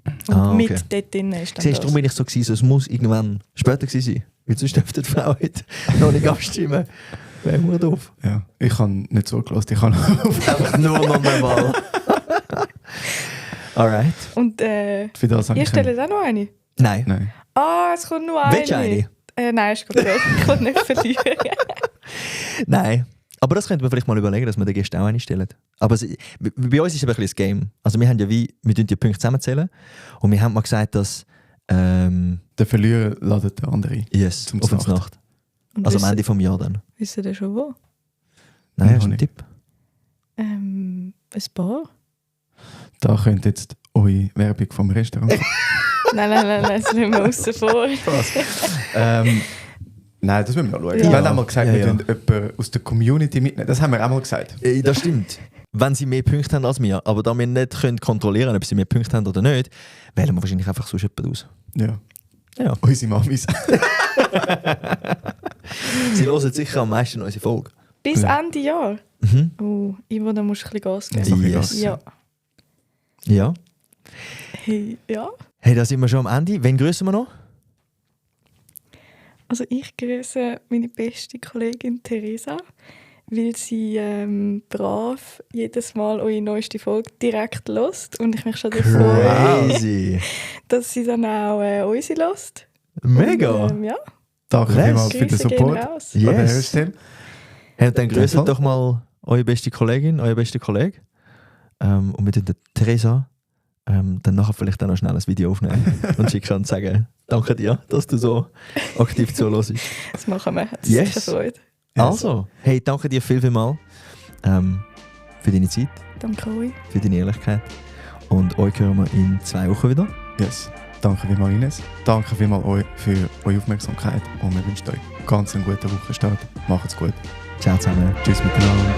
Und Ah, okay. mit dort drin ist dann Siehst du, das. darum bin ich so gewesen, so, es muss irgendwann später gewesen sein. Weil sonst dürfte die Frau heute noch nicht abstimmen. Wäre nur doof. Ja. Ich habe nicht zugelassen. Ich habe Einfach nur noch einmal. Alright. Und für das habe ihr ich stellt auch noch eine? Nein. Nein. Ah, es kommt nur eine. Willst du eine? Nein, ist gut. Ich will nicht verlieren. Nein. Aber das könnte man vielleicht mal überlegen, dass wir den Gästen auch eine stellen. Aber bei uns ist es ein bisschen das Game. Also wir haben ja wir tun die Punkte zusammenzählen. Und wir haben mal gesagt, dass Der Verlierer ladet den anderen ein. yes, Zum auf die Nacht. Nacht. Und Also am Ende vom Jahr dann. Wisst ihr schon wo? Nein, Noch hast du einen nicht. Tipp? Ein Bar? Da könnt jetzt eure Werbung vom Restaurant. Nein, das lassen wir außen vor. Nein, das müssen wir noch schauen. Ja. Wir haben auch mal gesagt, Ja, wir ja. tun jemanden aus der Community mitnehmen. Das haben wir auch mal gesagt. Das stimmt. Wenn sie mehr Punkte haben als wir, aber da wir nicht kontrollieren können, ob sie mehr Punkte haben oder nicht, wählen wir wahrscheinlich einfach so jemanden aus. Ja. Ja. Unsere Mamis. Sie hören sicher am meisten unsere Folge. Bis Ja. Ende Jahr. Mhm. Oh, Ivo, da musst du ein bisschen Gas Ja, geben. so viel Yes. Gas. Ja. Ja. Hey, ja. Hey, da sind wir schon am Ende. Wen grüßen wir noch? Also ich grüße meine beste Kollegin Theresa, weil sie brav jedes Mal eure neueste Folge direkt hört und ich mich schon darauf freue, Crazy. dass sie dann auch unsere hört. Mega. Und, ja, Danke Nice. vielmals für den Grüße gehen Support. raus. An der Yes. Stelle. Hey, dann grüßt Fall. doch mal eure beste Kollegin, euer bester Kollege. Und mit der Theresa dann nachher vielleicht auch noch schnell ein Video aufnehmen und schicken und sagen, danke dir, dass du so aktiv zuhörst. Das machen wir. Das Yes. ist eine Freude. Also, hey, danke dir viel für deine Zeit, Danke euch. für deine Ehrlichkeit. Und euch hören wir in 2 Wochen wieder. Yes. Danke vielmals, Ines. Danke vielmals euch für eure Aufmerksamkeit und wir wünschen euch ganz einen guten Wochenstart. Macht's gut. Ciao zusammen. Tschüss miteinander.